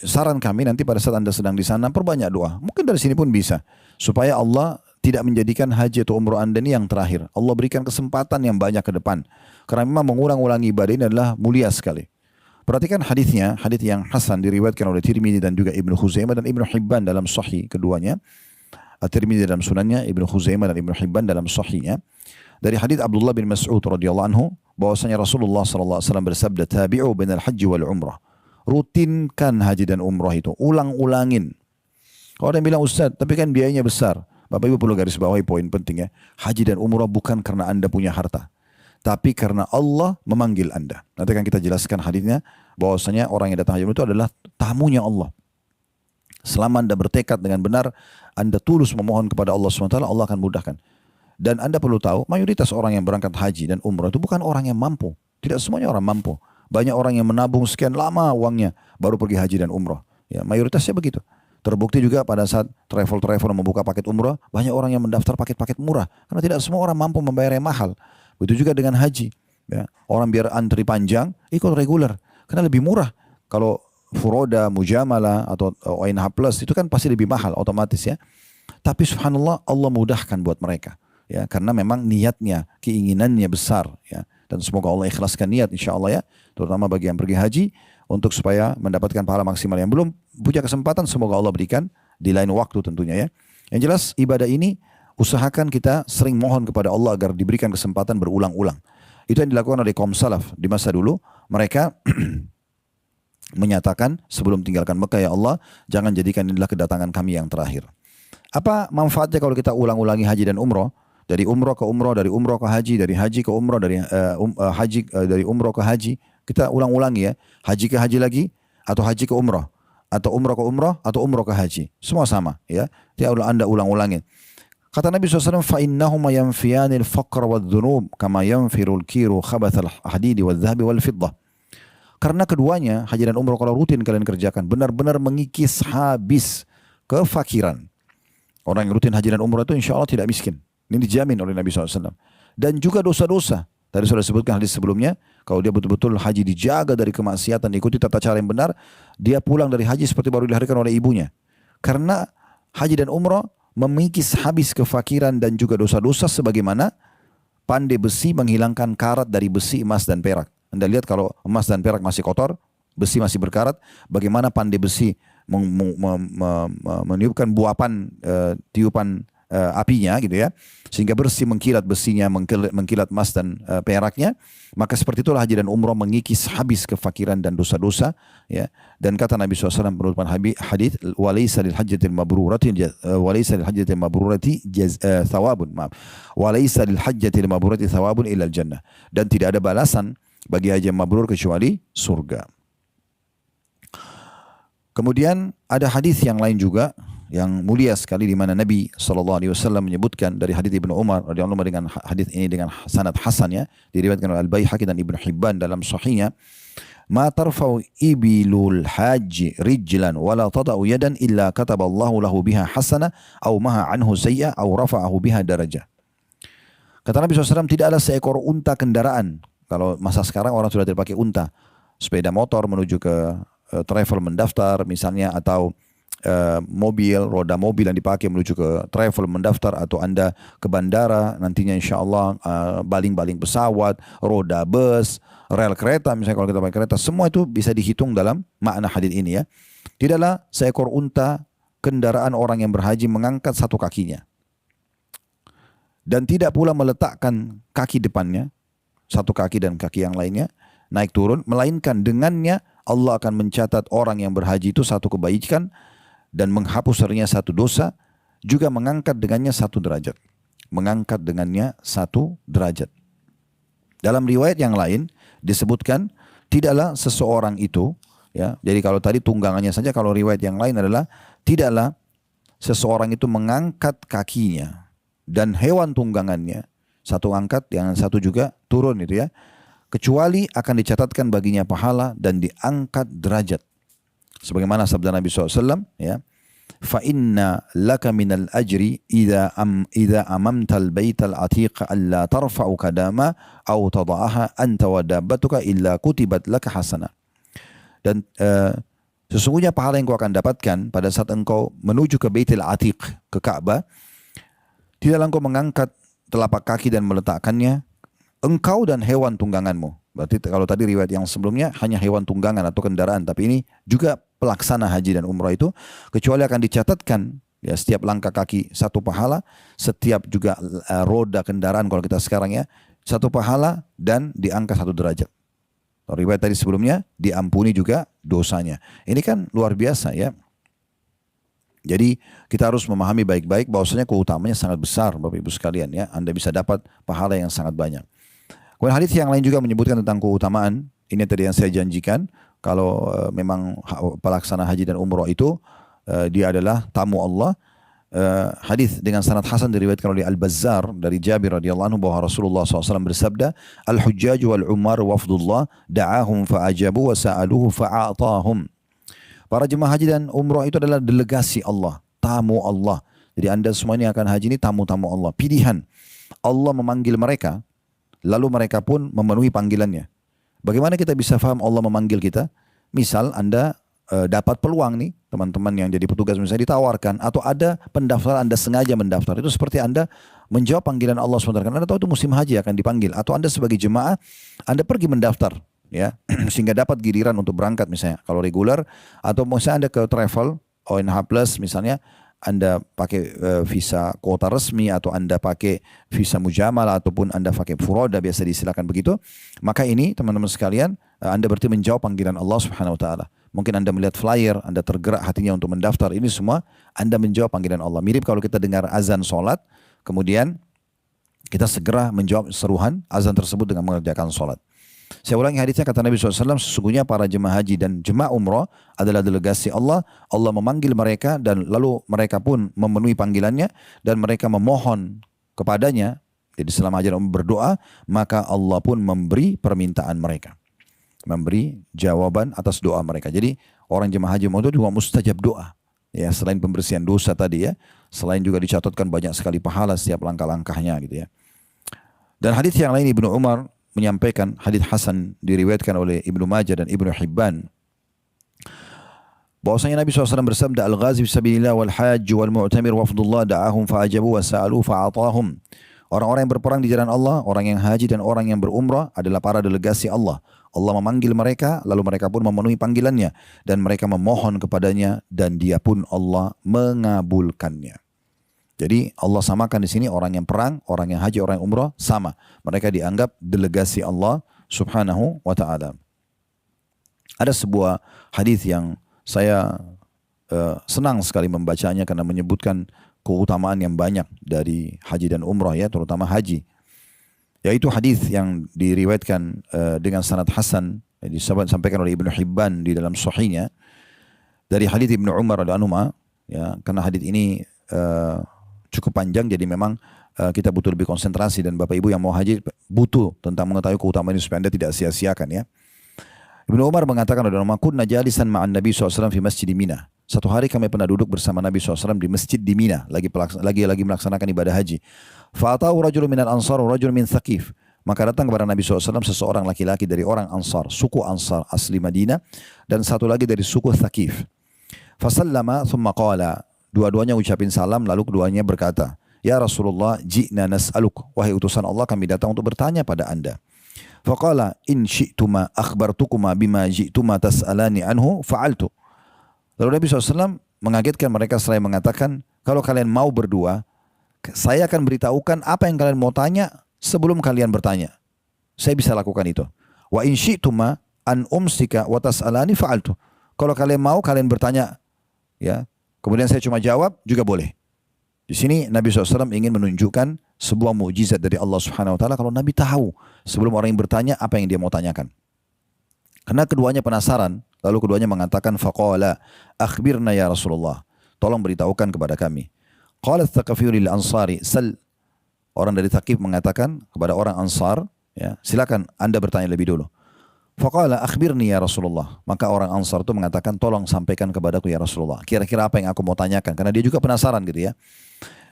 saran kami nanti pada saat Anda sedang di sana, perbanyak doa. Mungkin dari sini pun bisa. Supaya Allah tidak menjadikan haji atau umrah Anda ini yang terakhir. Allah berikan kesempatan yang banyak ke depan. Karena memang mengulang-ulangi ibadah ini adalah mulia sekali. Perhatikan hadisnya, hadis yang hasan diriwayatkan oleh Tirmidzi dan juga Ibnu Khuzaimah dan Ibnu Hibban dalam sahih keduanya. At-Tirmidzi dalam sunannya, Ibnu Khuzaimah dan Ibnu Hibban dalam sahihnya. Dari hadis Abdullah bin Mas'ud radhiyallahu anhu bahwasanya Rasulullah sallallahu alaihi wasallam bersabda, "Tabi'u bainal haji wal umrah." Rutinkan haji dan umrah itu, ulang-ulangin. Kalau ada yang bilang, "Ustaz, tapi kan biayanya besar." Bapak Ibu perlu garis bawahi poin penting ya. Haji dan umrah bukan karena Anda punya harta, tapi karena Allah memanggil Anda. Nanti akan kita jelaskan hadisnya bahwasanya orang yang datang haji itu adalah tamunya Allah. Selama Anda bertekad dengan benar, Anda tulus memohon kepada Allah SWT, Allah akan mudahkan. Dan Anda perlu tahu, mayoritas orang yang berangkat haji dan umrah itu bukan orang yang mampu. Tidak semuanya orang mampu. Banyak orang yang menabung sekian lama uangnya baru pergi haji dan umrah. Ya, mayoritasnya begitu. Terbukti juga pada saat travel membuka paket umrah, banyak orang yang mendaftar paket-paket murah. Karena tidak semua orang mampu membayar yang mahal. Begitu juga dengan haji. Ya, orang biar antri panjang, ikut reguler. Karena lebih murah. Kalau Furoda, Mujamala atau ONH Plus itu kan pasti lebih mahal otomatis ya. Tapi subhanallah Allah mudahkan buat mereka. Ya, karena memang niatnya, keinginannya besar. Ya. Dan semoga Allah ikhlaskan niat insya Allah ya. Terutama bagi yang pergi haji. Untuk supaya mendapatkan pahala maksimal. Yang belum punya kesempatan semoga Allah berikan di lain waktu tentunya ya. Yang jelas ibadah ini usahakan kita sering mohon kepada Allah agar diberikan kesempatan berulang-ulang. Itu yang dilakukan oleh kaum salaf di masa dulu. Mereka menyatakan sebelum tinggalkan Mekah, ya Allah jangan jadikan inilah kedatangan kami yang terakhir. Apa manfaatnya kalau kita ulang-ulangi haji dan umrah? Dari umrah ke umrah, dari umrah ke haji, dari haji ke umrah, dari umrah ke haji. Kita ulang-ulangi ya. Haji ke haji lagi, atau haji ke umrah, atau umrah ke umrah, atau umrah ke haji. Semua sama ya. Tidak Anda ulang-ulangi. Kata Nabi SAW, فَإِنَّهُمَا يَنْفِيَانِ الْفَقْرَ وَالذُّنُوبِ كَمَا يَنْفِرُ الْكِيرُ خَبَثَ الْحَدِيدِ وَالذَّهَبِ وَالْفِضَّةِ. Karena keduanya, haji dan umrah kalau rutin kalian kerjakan, benar-benar mengikis habis kefakiran. Orang yang rutin haji dan umrah itu insya Allah tidak miskin. Ini dijamin oleh Nabi SAW. Dan juga dosa-dosa. Tadi sudah disebutkan hadis sebelumnya, kalau dia betul-betul haji dijaga dari kemaksiatan, ikuti tata cara yang benar, dia pulang dari haji seperti baru dilahirkan oleh ibunya. Karena haji dan umrah memikis habis kefakiran dan juga dosa-dosa sebagaimana pandai besi menghilangkan karat dari besi, emas dan perak. Anda lihat kalau emas dan perak masih kotor, besi masih berkarat, bagaimana pandai besi meniupkan buapan, tiupan apinya gitu ya, sehingga bersih mengkilat besinya, mengkilat emas dan peraknya. Maka seperti itulah haji dan umrah mengikis habis kefakiran dan dosa-dosa ya. Dan kata Nabi SAW menurut hadis, walaysa lil hajjatil mabrurati thawabun, walaysa lil hajjatil mabrurati thawabun ilal jannah. Dan tidak ada balasan bagi haji yang mabrur kecuali surga. Kemudian ada hadis yang lain juga yang mulia sekali di mana Nabi SAW menyebutkan dari hadis Ibnu Umar radhiyallahu anhu, dengan hadis ini dengan sanad hasan ya, diriwayatkan oleh Al-Baihaqi dan Ibnu Hibban dalam sahihnya, ma tarfa'u ibilul haji rijlan wala tada'u yadan illa kataballahu lahu biha hasana aw maha anhu sayya aw rafa'ahu biha darajah. Kata Nabi SAW, tidaklah seekor unta kendaraan. Kalau masa sekarang orang sudah tidak pakai unta. Sepeda motor menuju ke travel mendaftar misalnya, atau mobil, roda mobil yang dipakai menuju ke travel mendaftar, atau Anda ke bandara nantinya insya Allah, baling-baling pesawat, roda bus, rel kereta misalnya kalau kita pakai kereta, semua itu bisa dihitung dalam makna hadis ini ya. Tidaklah seekor unta kendaraan orang yang berhaji mengangkat satu kakinya, dan tidak pula meletakkan kaki depannya, satu kaki dan kaki yang lainnya naik turun, melainkan dengannya Allah akan mencatat orang yang berhaji itu satu kebaikan dan menghapus darinya satu dosa, juga mengangkat dengannya satu derajat. Mengangkat dengannya satu derajat. Dalam riwayat yang lain disebutkan, tidaklah seseorang itu, ya, jadi kalau tadi tunggangannya saja, kalau riwayat yang lain adalah tidaklah seseorang itu mengangkat kakinya dan hewan tunggangannya, satu angkat yang satu juga turun itu ya, kecuali akan dicatatkan baginya pahala dan diangkat derajat. Sebagaimana sabda Nabi SAW, ya, fa inna laka minal ajri idza amamtal baital atiq alla tarfa'u kadama aw tada'aha anta wa dabbatuka illa kutibat laka hasanah. Dan sesungguhnya pahala yang kau akan dapatkan pada saat engkau menuju ke Baitul Atiq, ke Ka'bah, tidaklah engkau mengangkat telapak kaki dan meletakkannya, engkau dan hewan tungganganmu. Berarti kalau tadi riwayat yang sebelumnya hanya hewan tunggangan atau kendaraan, tapi ini juga pelaksana haji dan umrah itu, kecuali akan dicatatkan ya setiap langkah kaki satu pahala, setiap juga roda kendaraan kalau kita sekarang ya satu pahala, dan diangkat satu derajat. Riwayat tadi sebelumnya diampuni juga dosanya. Ini kan luar biasa ya. Jadi kita harus memahami baik-baik bahwasanya keutamanya sangat besar Bapak Ibu sekalian ya. Anda bisa dapat pahala yang sangat banyak. Kemudian hadis yang lain juga menyebutkan tentang keutamaan. Ini tadi yang saya janjikan. Kalau memang pelaksana haji dan umrah itu dia adalah tamu Allah. Hadis dengan sanad hasan diriwayatkan oleh Al-Bazzar dari Jabir radhiyallahu anhu bahwa Rasulullah SAW bersabda, Al-Hujjaj wal-Umar wafdullah da'ahum fa'ajabu wa sa'aluhu fa'atahum. Para jemaah haji dan umrah itu adalah delegasi Allah, tamu Allah. Jadi Anda semua ini akan haji ini tamu-tamu Allah, pilihan. Allah memanggil mereka, lalu mereka pun memenuhi panggilannya. Bagaimana kita bisa faham Allah memanggil kita? Misal Anda dapat peluang nih, teman-teman yang jadi petugas misalnya ditawarkan, atau ada pendaftaran Anda sengaja mendaftar, itu seperti Anda menjawab panggilan Allah SWT, karena Anda tahu itu musim haji akan dipanggil, atau Anda sebagai jemaah Anda pergi mendaftar ya sehingga dapat giliran untuk berangkat misalnya kalau reguler, atau misalnya Anda ke travel ONH Plus misalnya, Anda pakai visa kuota resmi, atau Anda pakai visa mujamalah, ataupun Anda pakai furoda, biasa disilakan begitu, maka ini teman-teman sekalian Anda berarti menjawab panggilan Allah Subhanahu Wa Taala. Mungkin Anda melihat flyer, Anda tergerak hatinya untuk mendaftar. Ini semua Anda menjawab panggilan Allah. Mirip kalau kita dengar azan sholat, kemudian kita segera menjawab seruhan azan tersebut dengan mengerjakan sholat. Saya ulangi hadisnya, kata Nabi SAW, sesungguhnya para jemaah haji dan jemaah umrah adalah delegasi Allah. Allah memanggil mereka dan lalu mereka pun memenuhi panggilannya dan mereka memohon kepadanya. Jadi selama haji dan umrah berdoa, maka Allah pun memberi permintaan mereka, memberi jawaban atas doa mereka. Jadi orang jemaah haji itu juga mustajab doa. Ya, selain pembersihan dosa tadi ya, selain juga dicatatkan banyak sekali pahala setiap langkah-langkahnya gitu ya. Dan hadis yang lain Ibnu Umar menyampaikan, hadis hasan diriwayatkan oleh Ibnu Majah dan Ibnu Hibban, bahwasanya Nabi SAW bersabda, Al-ghazi fisabilillah wal hajj wal mu'tamir wafdullah da'ahum fa'ajabu wa sa'alu fa'atahum. Orang-orang yang berperang di jalan Allah, orang yang haji dan orang yang berumrah adalah para delegasi Allah. Allah memanggil mereka, lalu mereka pun memenuhi panggilannya, dan mereka memohon kepadanya, dan dia pun Allah mengabulkannya. Jadi Allah samakan di sini orang yang perang, orang yang haji, orang yang umrah sama. Mereka dianggap delegasi Allah Subhanahu wa Ta'ala. Ada sebuah hadis yang saya senang sekali membacanya karena menyebutkan keutamaan yang banyak dari haji dan umrah ya, terutama haji. Yaitu hadis yang diriwayatkan dengan sanad hasan, disampaikan oleh Ibnu Hibban di dalam sahihnya dari hadis Ibnu Umar radhiyallahu anhu ya, karena hadis ini cukup panjang, jadi memang kita butuh lebih konsentrasi, dan Bapak Ibu yang mau haji butuh tentang mengetahui keutamaan ini supaya Anda tidak sia-siakan ya. Ibnu Umar mengatakan, kunna jalisan ma'an Nabi SAW fi Masjid Mina. Satu hari kami pernah duduk bersama Nabi SAW di masjid di Mina, lagi melaksanakan ibadah haji. Fa'atahu rajulun minal ansar wa rajulun min Thaqif. Maka datang kepada Nabi SAW seseorang laki-laki dari orang Ansar, suku Ansar asli Madinah, dan satu lagi dari suku Thaqif. Fasallama thumma qala. Dua-duanya ucapin salam, lalu keduanya berkata, Ya Rasulullah, ji'na nas'aluk. Wahai utusan Allah, kami datang untuk bertanya pada anda. Faqala in syi'tuma akhbartukuma bima ji'tuma tas'alani anhu fa'altu. Lalu Nabi SAW mengagetkan mereka seraya mengatakan, kalau kalian mau berdua, saya akan beritahukan apa yang kalian mau tanya sebelum kalian bertanya. Saya bisa lakukan itu. Wa in syi'tuma an umsika wa tas'alani fa'altu. Kalau kalian mau, kalian bertanya, ya, kemudian saya cuma jawab, juga boleh. Di sini Nabi SAW ingin menunjukkan sebuah mukjizat dari Allah Subhanahu Wa Taala kalau Nabi tahu sebelum orang yang bertanya apa yang dia mau tanyakan. Karena keduanya penasaran, lalu keduanya mengatakan faqala akhbirna ya Rasulullah, tolong beritahukan kepada kami. Qala Thaqafi lil Ansari sal. Orang dari Thaqif mengatakan kepada orang Ansar, ya, silakan Anda bertanya lebih dulu. Faqala akhbirni ya Rasulullah. Maka orang Ansar itu mengatakan, tolong sampaikan kepadaku ya Rasulullah. Kira-kira apa yang aku mau tanyakan? Karena dia juga penasaran gitu ya.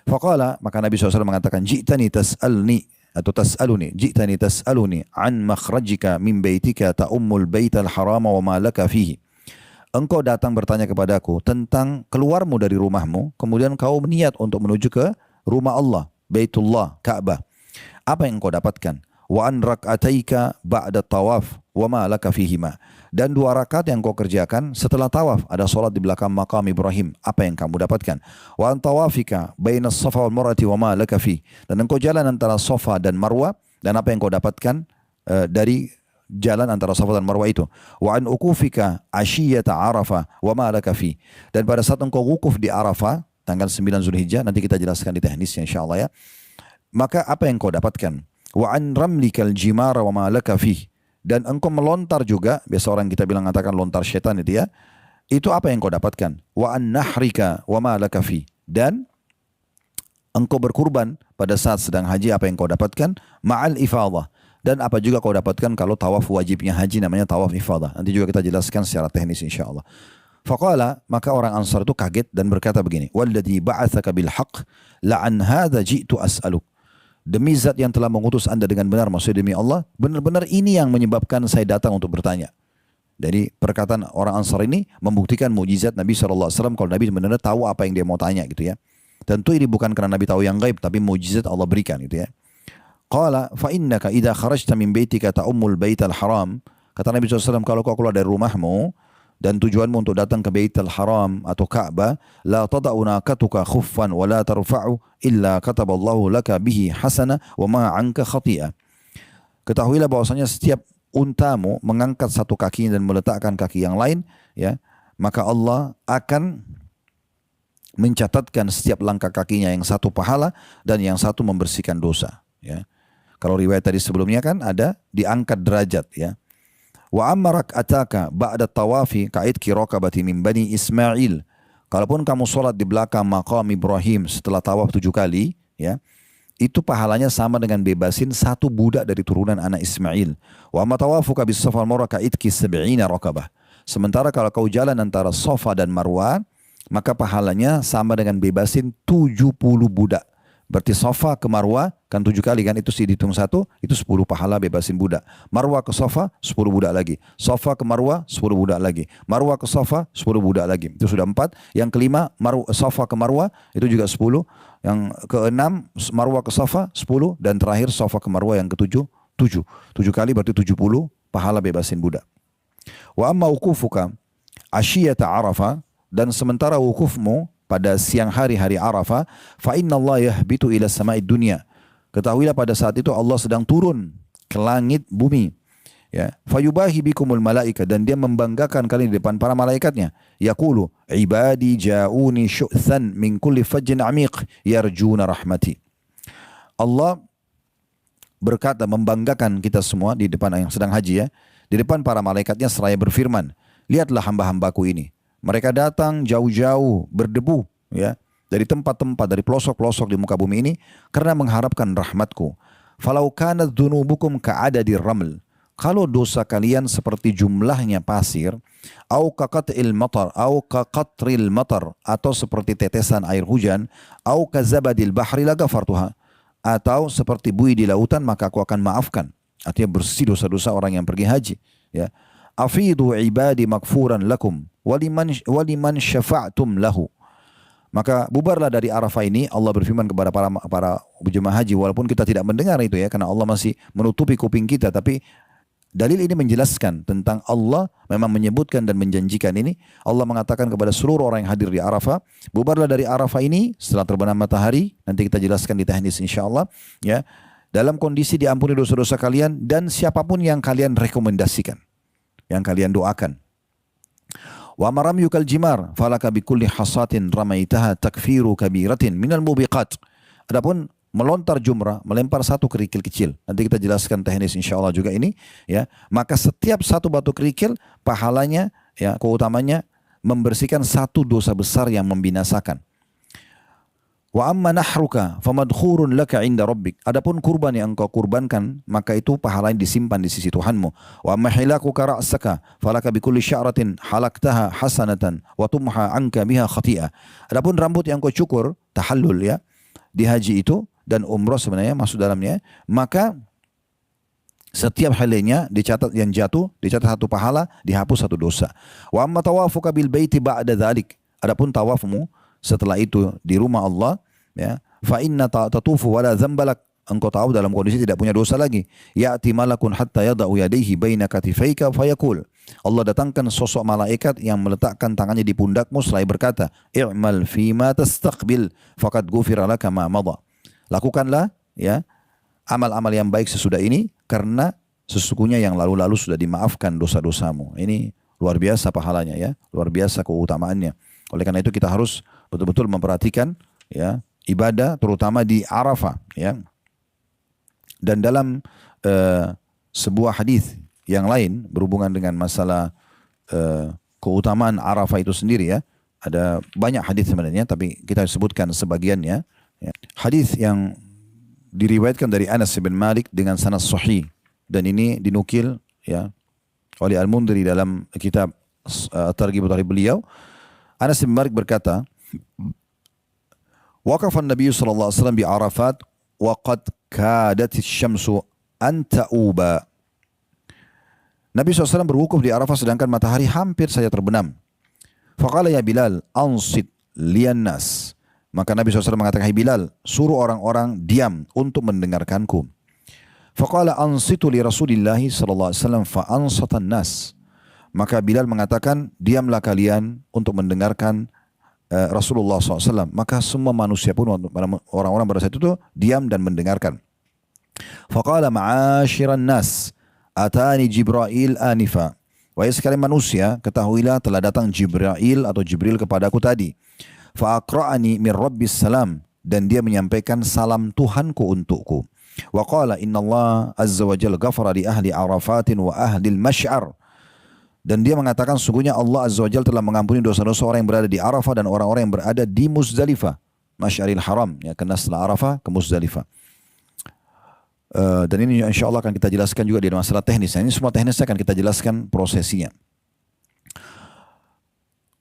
Faqala, maka Nabi SAW mengatakan, Ji'tani tas'alni atau tas'aluni. Ji'tani tas'aluni an makhrajika min baitika ta'ummul baital harama wa ma laka fihi. Engkau datang bertanya kepadaku tentang keluarmu dari rumahmu, kemudian kau berniat untuk menuju ke rumah Allah, Baitullah, Ka'bah. Apa yang engkau dapatkan? Wa an rak'ataika ba'da tawaf wa ma laka fihima. Dan 2 rakaat yang kau kerjakan setelah tawaf, ada solat di belakang makam Ibrahim, apa yang kamu dapatkan? Wa an tawafika bainas safa wal marwati wa ma laka fi. Dan engkau jalan antara Safa dan Marwah, dan apa yang kau dapatkan dari jalan antara Safa dan Marwah itu. Wa an ukufika ashiyata Arafah wa ma laka fi. Dan pada saat engkau wukuf di Arafah tanggal 9 Zulhijjah, nanti kita jelaskan di teknisnya insyaallah ya. Maka apa yang kau dapatkan? Wa an ramlikal jimara wa ma laka fi. Dan engkau melontar juga, biasa orang kita bilang mengatakan lontar syaitan itu ya. Itu apa yang kau dapatkan? Wa an nahrika wa ma laka fi. Dan engkau berkurban pada saat sedang haji, apa yang kau dapatkan? Ma'al ifadah. Dan apa juga kau dapatkan kalau tawaf wajibnya haji namanya tawaf ifadah. Nanti juga kita jelaskan secara teknis insyaallah. Faqala, maka orang Ansar itu kaget dan berkata begini, walladzi ba'atsaka bil haqq la an hadza ji'tu as'aluk. Demi zat yang telah mengutus anda dengan benar, maksudnya demi Allah, benar-benar ini yang menyebabkan saya datang untuk bertanya. Jadi perkataan orang Ansar ini membuktikan mukjizat Nabi SAW kalau Nabi benar-benar tahu apa yang dia mau tanya gitu ya. Tentu ini bukan karena Nabi tahu yang gaib, tapi mukjizat Allah berikan gitu ya. Qala fa innaka idza kharajta min baitika ta'ummul baital haram. Kata Nabi SAW, kalau kau keluar dari rumahmu dan tujuanmu untuk datang ke Baitul Haram atau Ka'bah, la tada'u naqatuka khuffan wa la tarfa'u illa kataballahu laka bihi hasana wa ma 'anka khati'ah. Ketahuilah bahwasanya setiap untamu mengangkat satu kakinya dan meletakkan kaki yang lain, ya, maka Allah akan mencatatkan setiap langkah kakinya yang satu pahala dan yang satu membersihkan dosa, ya. Kalau riwayat tadi sebelumnya kan ada diangkat derajat, ya. Wa amarak ataka ba'da tawafi ka'idki raqabati min bani Ismail. Kalaupun kamu sholat di belakang maqam Ibrahim setelah tawaf 7 kali, ya, itu pahalanya sama dengan bebasin 1 budak dari turunan anak Ismail. Wa amma tawafuka bis Safa wal Marwah ka'idki 70 raqabah. Sementara kalau kau jalan antara Safa dan Marwah, maka pahalanya sama dengan bebasin 70 budak. Berarti Safa ke Marwah kan 7 kali kan, itu sih dihitung 1, itu 10 pahala bebasin budak. Marwah ke Safa 10 budak lagi. Safa ke Marwah 10 budak lagi. Marwah ke Safa 10 budak lagi. Itu sudah 4. Yang kelima Safa ke Marwah itu juga 10. Yang keenam Marwah ke Safa 10, dan terakhir Safa ke Marwah yang ke-7 7. 7 kali berarti 70 pahala bebasin budak. Wa amma wukufuka ashiyata Arafah, dan sementara wukufmu pada siang hari Arafah, fa inna Allah yahbitu ila sama'id dunya. Ketahuilah pada saat itu Allah sedang turun ke langit bumi, ya. Fayubahi bikumul malaika, dan dia membanggakan kalian di depan para malaikatnya. Yaqulu ibadi ja'uni syu'than min kulli fajjin amiq yarjuna rahmati. Allah berkata, membanggakan kita semua di depan yang sedang haji, ya, di depan para malaikatnya seraya berfirman, lihatlah hamba-hambaku ini. Mereka datang jauh-jauh berdebu, ya, dari tempat-tempat, dari pelosok-pelosok di muka bumi ini karena mengharapkan rahmatku. Falau kanat dzunubukum ka'adadir raml. kalau dosa kalian seperti jumlahnya pasir, au kaqatril matar, atau seperti tetesan air hujan, au kazabadil bahri lagafartuha, atau seperti buih di lautan, maka aku akan maafkan. Artinya bersih dosa-dosa orang yang pergi haji. Ya. Afidu ibadi makfuran lakum, waliman syafa'tum lahu. Maka bubarlah dari Arafah ini, Allah berfirman kepada para jemaah haji, walaupun kita tidak mendengar itu ya, karena Allah masih menutupi kuping kita, tapi dalil ini menjelaskan tentang Allah memang menyebutkan dan menjanjikan ini. Allah mengatakan kepada seluruh orang yang hadir di Arafah, bubarlah dari Arafah ini setelah terbenam matahari, nanti kita jelaskan di teknis insyaAllah, ya, dalam kondisi diampuni dosa-dosa kalian dan siapapun yang kalian rekomendasikan, yang kalian doakan. Wa maram yukal jimar falaka bikulli hasatin ramaitaha takfiru kabiratin minal mubiqat. Adapun melontar jumrah, melempar satu kerikil kecil, nanti kita jelaskan teknis insyaallah juga ini, ya. Maka setiap satu batu kerikil pahalanya, ya, keutamanya membersihkan satu dosa besar yang membinasakan. Wa amma nahruka famadkhurun laka inda rabbik. Adapun kurban yang engkau kurbankan, maka itu pahalanya disimpan di sisi Tuhanmu. Wa amma hilakuka ra'saka falaka bikulli sya'ratin halaktaha hasanatan wa tumha anka biha khati'ah. Adapun rambut yang kau cukur, tahallul ya, di haji itu dan umrah sebenarnya masuk dalamnya, maka setiap helainya dicatat, yang jatuh dicatat satu pahala, dihapus satu dosa. Wa amma tawafuka bil baiti ba'da dzalik. Adapun tawafmu setelah itu di rumah Allah, ya, fa inna tatufu wala dzambalak, engkau tahu dalam kondisi tidak punya dosa lagi. Ya'ti malakun hatta yada'u yadayhi baina katifayka fayaqul. Allah datangkan sosok malaikat yang meletakkan tangannya di pundakmu seraya berkata, i'mal fima tastaqbil faqad ghufira laka ma madha. Lakukanlah, ya, amal-amal yang baik sesudah ini, karena sesungguhnya yang lalu-lalu sudah dimaafkan dosa-dosamu. Ini luar biasa pahalanya, ya, luar biasa keutamaannya. Oleh karena itu kita harus betul-betul memperhatikan, ya, ibadah terutama di Arafah, ya. Dan dalam sebuah hadis yang lain berhubungan dengan masalah keutamaan Arafah itu sendiri, ya. Ada banyak hadis sebenarnya, tapi kita sebutkan sebagiannya. Ya. Hadis yang diriwayatkan dari Anas bin Malik dengan sanad sahih, dan ini dinukil, ya, oleh Al-Mundhiri dalam kitab Targhib dari beliau. Anas bin Malik berkata, waqafa an-nabiy sallallahu alaihi wasallam bi Arafat wa qad kadat asy-syamsu an ta'uba. Nabi SAW berwukuf di Arafah sedangkan matahari hampir saja terbenam. Faqala ya Bilal, ansit liyan nas. Maka Nabi SAW mengatakan, hai Bilal, suruh orang-orang diam untuk mendengarkanku. Faqala ansitu li Rasulillahi sallallahu alaihi wasallam fa ansatan nas. Maka Bilal mengatakan, diamlah kalian untuk mendengarkan Rasulullah SAW. Maka semua manusia pun, orang-orang pada saat itu diam dan mendengarkan. Faqala ma'asyiran nas, atani Jibril anifa. Wahai sekalian manusia, ketahuilah telah datang Jibril atau Jibril kepadaku tadi. Fa'aqra'ani min rabbis salam, dan dia menyampaikan salam Tuhanku untukku. Wa qala inna Allah azza wa jalla ghafara li ahli Arafatin wa ahli al-Mash'ar. Dan dia mengatakan sungguhnya Allah azza wa jalla telah mengampuni dosa-dosa orang yang berada di Arafah dan orang-orang yang berada di Muzdalifah, Masy'aril Haram, ya, karena setelah Arafah ke Muzdalifah. Dan ini insyaAllah akan kita jelaskan juga di masalah teknis. Ini semua teknisnya akan kita jelaskan prosesinya.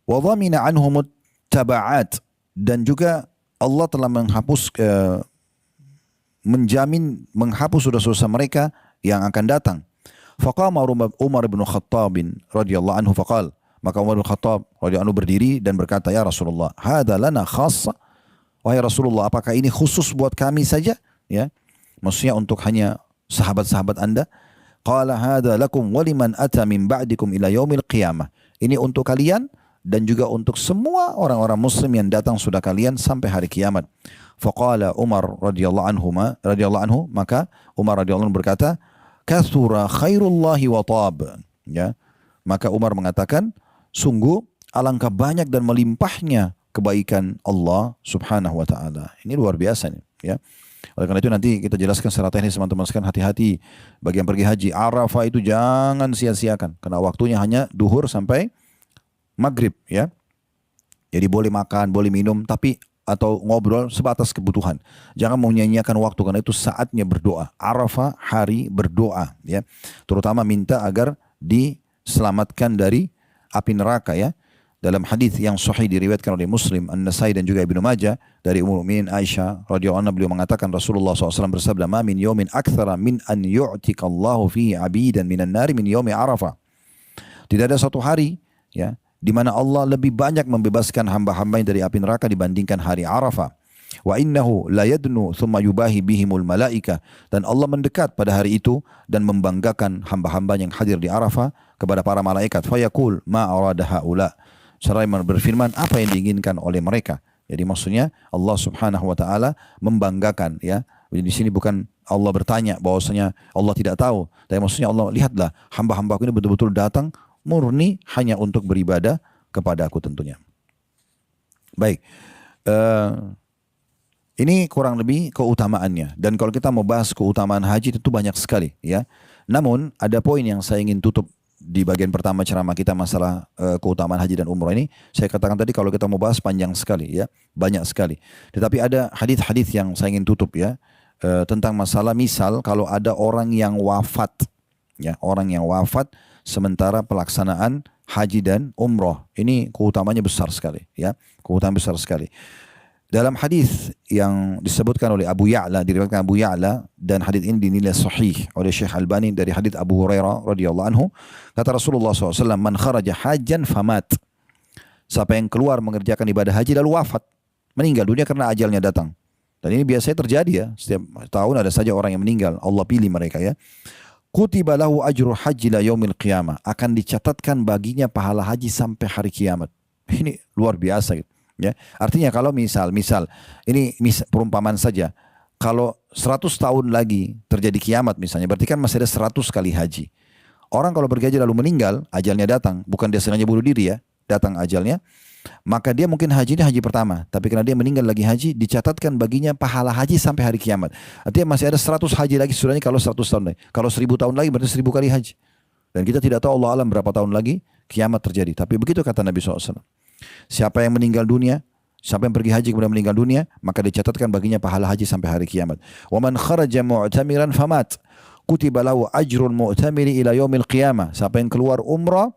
Wa dhamina anhumut taba'at, dan juga Allah telah menghapus dosa-dosa mereka yang akan datang. Faqama Umar bin Khattab radhiyallahu anhu faqal, maka Umar bin Khattab radhiyallahu anhu berdiri dan berkata, ya Rasulullah, hadza lana khassa. Wahai Rasulullah, apakah ini khusus buat kami saja, ya? Maksudnya untuk hanya sahabat-sahabat Anda. Qala hadza lakum wa liman ata min ba'dikum ila yaumil qiyamah. Ini untuk kalian dan juga untuk semua orang-orang muslim yang datang sudah kalian sampai hari kiamat. Faqala Umar radhiyallahu anhu, maka Umar radhiyallahu anhu berkata, kathura khairullahi wa tab. Ya. Maka Umar mengatakan, sungguh alangkah banyak dan melimpahnya kebaikan Allah subhanahu wa ta'ala. Ini luar biasa nih, ya. Oleh karena itu nanti kita jelaskan secara teknis teman-teman sekalian, hati-hati bagi yang pergi haji. Arafah itu jangan sia-siakan, karena waktunya hanya duhur sampai maghrib, ya. Jadi boleh makan, boleh minum, tapi atau ngobrol sebatas kebutuhan. Jangan menyanyiakan waktu karena itu saatnya berdoa. Arafah hari berdoa ya. Terutama minta agar diselamatkan dari api neraka ya. Dalam hadis yang sahih diriwayatkan oleh Muslim, An-Nasai dan juga Ibnu Majah dari Ummul Mukminin Aisyah radhiyallahu anha, beliau mengatakan Rasulullah SAW bersabda, "Ma min yawmin aktsara min an yu'tikallahu fihi 'abidan minan nari min yaumi Arafah." Tidak ada satu hari ya di mana Allah lebih banyak membebaskan hamba-hambanya dari api neraka dibandingkan hari Arafah. Wa innahu la yadnu thumma yubahi bihimul malaika, dan Allah mendekat pada hari itu dan membanggakan hamba-hamba yang hadir di Arafah kepada para malaikat. Fayaqul ma arada haula. Seraya berfirman apa yang diinginkan oleh mereka. Jadi maksudnya Allah Subhanahu wa taala membanggakan ya. Jadi di sini bukan Allah bertanya bahwasanya Allah tidak tahu, tapi maksudnya Allah lihatlah hamba-hambaku ini betul-betul datang murni hanya untuk beribadah kepada aku tentunya. Baik. Ini kurang lebih keutamaannya. Dan kalau kita mau bahas keutamaan haji itu banyak sekali ya. Namun ada poin yang saya ingin tutup di bagian pertama ceramah kita masalah keutamaan haji dan umrah ini. Saya katakan tadi kalau kita mau bahas panjang sekali ya, banyak sekali. Tetapi ada hadis-hadis yang saya ingin tutup ya, tentang masalah misal kalau ada orang yang wafat ya, orang yang wafat sementara pelaksanaan haji dan umrah, ini keutamanya besar sekali ya, keutamaan besar sekali. Dalam hadis yang disebutkan oleh Abu Ya'la, diriwayatkan Abu Ya'la, dan hadis ini dinilai sahih oleh Syekh Albani dari hadis Abu Hurairah radhiyallahu anhu, kata Rasulullah SAW, "Man kharaja hajjan famat." Siapa yang keluar mengerjakan ibadah haji lalu wafat, meninggal dunia karena ajalnya datang. Dan ini biasanya terjadi ya, setiap tahun ada saja orang yang meninggal, Allah pilih mereka ya. Kutiba lahu ajru haji la yaumil qiyamah, akan dicatatkan baginya pahala haji sampai hari kiamat. Ini luar biasa gitu. Ya, artinya kalau misal ini perumpamaan saja, kalau 100 tahun lagi terjadi kiamat misalnya, berarti kan masih ada 100 kali haji. Orang kalau berhaji lalu meninggal, ajalnya datang, bukan dia sengaja bunuh diri ya, datang ajalnya, maka dia mungkin haji ini haji pertama, tapi karena dia meninggal lagi haji, dicatatkan baginya pahala haji sampai hari kiamat. Artinya masih ada 100 haji lagi sudahnya kalau 100 tahun lagi. Kalau 1000 tahun lagi berarti 1000 kali haji. Dan kita tidak tahu Allah alam berapa tahun lagi kiamat terjadi. Tapi begitu kata Nabi SAW. Siapa yang meninggal dunia, siapa yang pergi haji kemudian meninggal dunia, maka dicatatkan baginya pahala haji sampai hari kiamat. Wa man kharaja mu'tamiran famat, kutiba lahu ajrul mu'tamiri ila yaumil qiyamah. Siapa yang keluar umrah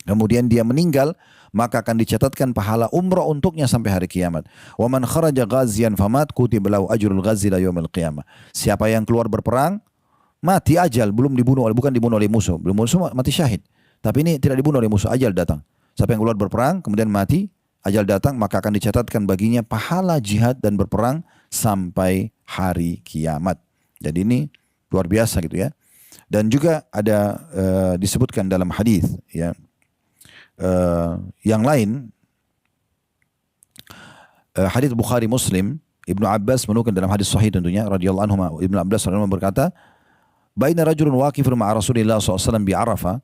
kemudian dia meninggal, maka akan dicatatkan pahala umrah untuknya sampai hari kiamat. Wa man kharaja ghaziyan famat, kutiba lahu ajrul ghazi ila yaumil qiyamah. Siapa yang keluar berperang, mati ajal, bukan dibunuh oleh musuh, mati syahid. Tapi ini tidak dibunuh oleh musuh, ajal datang. Siapa yang keluar berperang, kemudian mati, ajal datang, maka akan dicatatkan baginya pahala jihad dan berperang sampai hari kiamat. Jadi ini luar biasa gitu ya. Dan juga ada disebutkan dalam hadis ya, yang lain, hadis Bukhari Muslim, Ibnu Abbas menukil dalam hadis sahih tentunya radhiyallahu anhu, Ibnu Abbas radhiyallahu anhu berkata, "Baina rajulun waqifun ma'a Rasulillah SAW bi Arafah."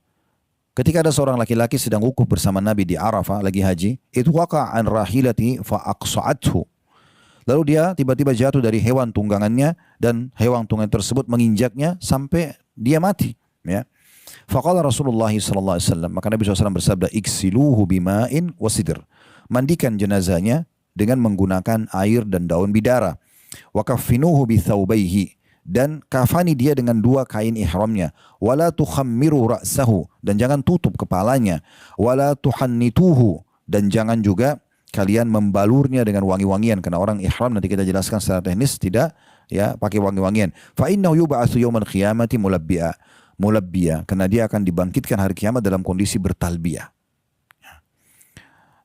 Ketika ada seorang laki-laki sedang wukuf bersama Nabi di Arafah lagi haji, itu waqa'an rahilati fa aqsa'athu. Lalu dia tiba-tiba jatuh dari hewan tunggangannya dan hewan tunggangan tersebut menginjaknya sampai dia mati, ya. Faqala Rasulullah sallallahu alaihi wasallam, maka Nabi SAW bersabda, "Iksiluhu bima'in wasidr." Mandikan jenazahnya dengan menggunakan air dan daun bidara. Wa kaffinuhu bi thawbayhi, dan kafani dia dengan 2 kain ihramnya. Wala tukhammiru ra'sahu, dan jangan tutup kepalanya. Wala tuhannituhu, dan jangan juga kalian membalurnya dengan wangi-wangian, karena orang ihram nanti kita jelaskan secara teknis tidak ya pakai wangi-wangian. Fa innahu yub'atsu yaumal qiyamati mulabbiya, karena dia akan dibangkitkan hari kiamat dalam kondisi bertalbiyah.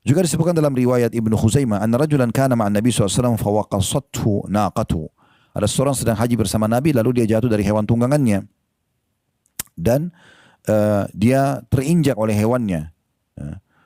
Juga disebutkan dalam riwayat Ibnu Khuzaimah, anna rajulan kana ma'an Nabi SAW fawaqasathu naqatuhu. Ada seorang sedang haji bersama Nabi, lalu dia jatuh dari hewan tunggangannya dan dia terinjak oleh hewannya.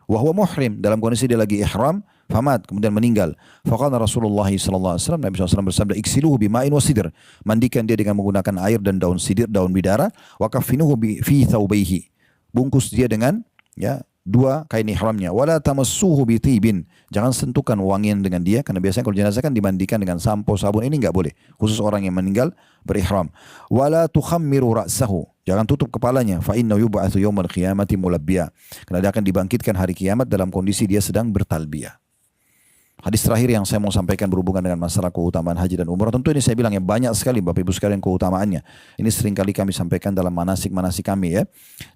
Wa huwa muhrim, dalam kondisi dia lagi ihram, famat, kemudian meninggal. Faqala Rasulullah sallallahu alaihi wasallam, Nabi SAW bersabda, "Iksiluhu bima'in wasidr." Mandikan dia dengan menggunakan air dan daun sidir, daun bidara. Wa kaffinuhu fi thawbayhi. Bungkus dia dengan ya 2 kain ihramnya. Wala tamassuhu bitibin, jangan sentuhkan wangian dengan dia, karena biasanya kalau jenazah kan dimandikan dengan sampo, sabun, ini enggak boleh, khusus orang yang meninggal berihram. Wala tukhammiru ra'sahu, jangan tutup kepalanya. Fa innahu yub'atsu yaumal qiyamati mulabbiya, karena dia akan dibangkitkan hari kiamat dalam kondisi dia sedang bertalbiyah. Hadis terakhir yang saya mau sampaikan berhubungan dengan masalah keutamaan haji dan umrah. Tentu ini saya bilang ya banyak sekali Bapak Ibu sekalian keutamaannya. Ini seringkali kami sampaikan dalam manasik-manasik kami ya.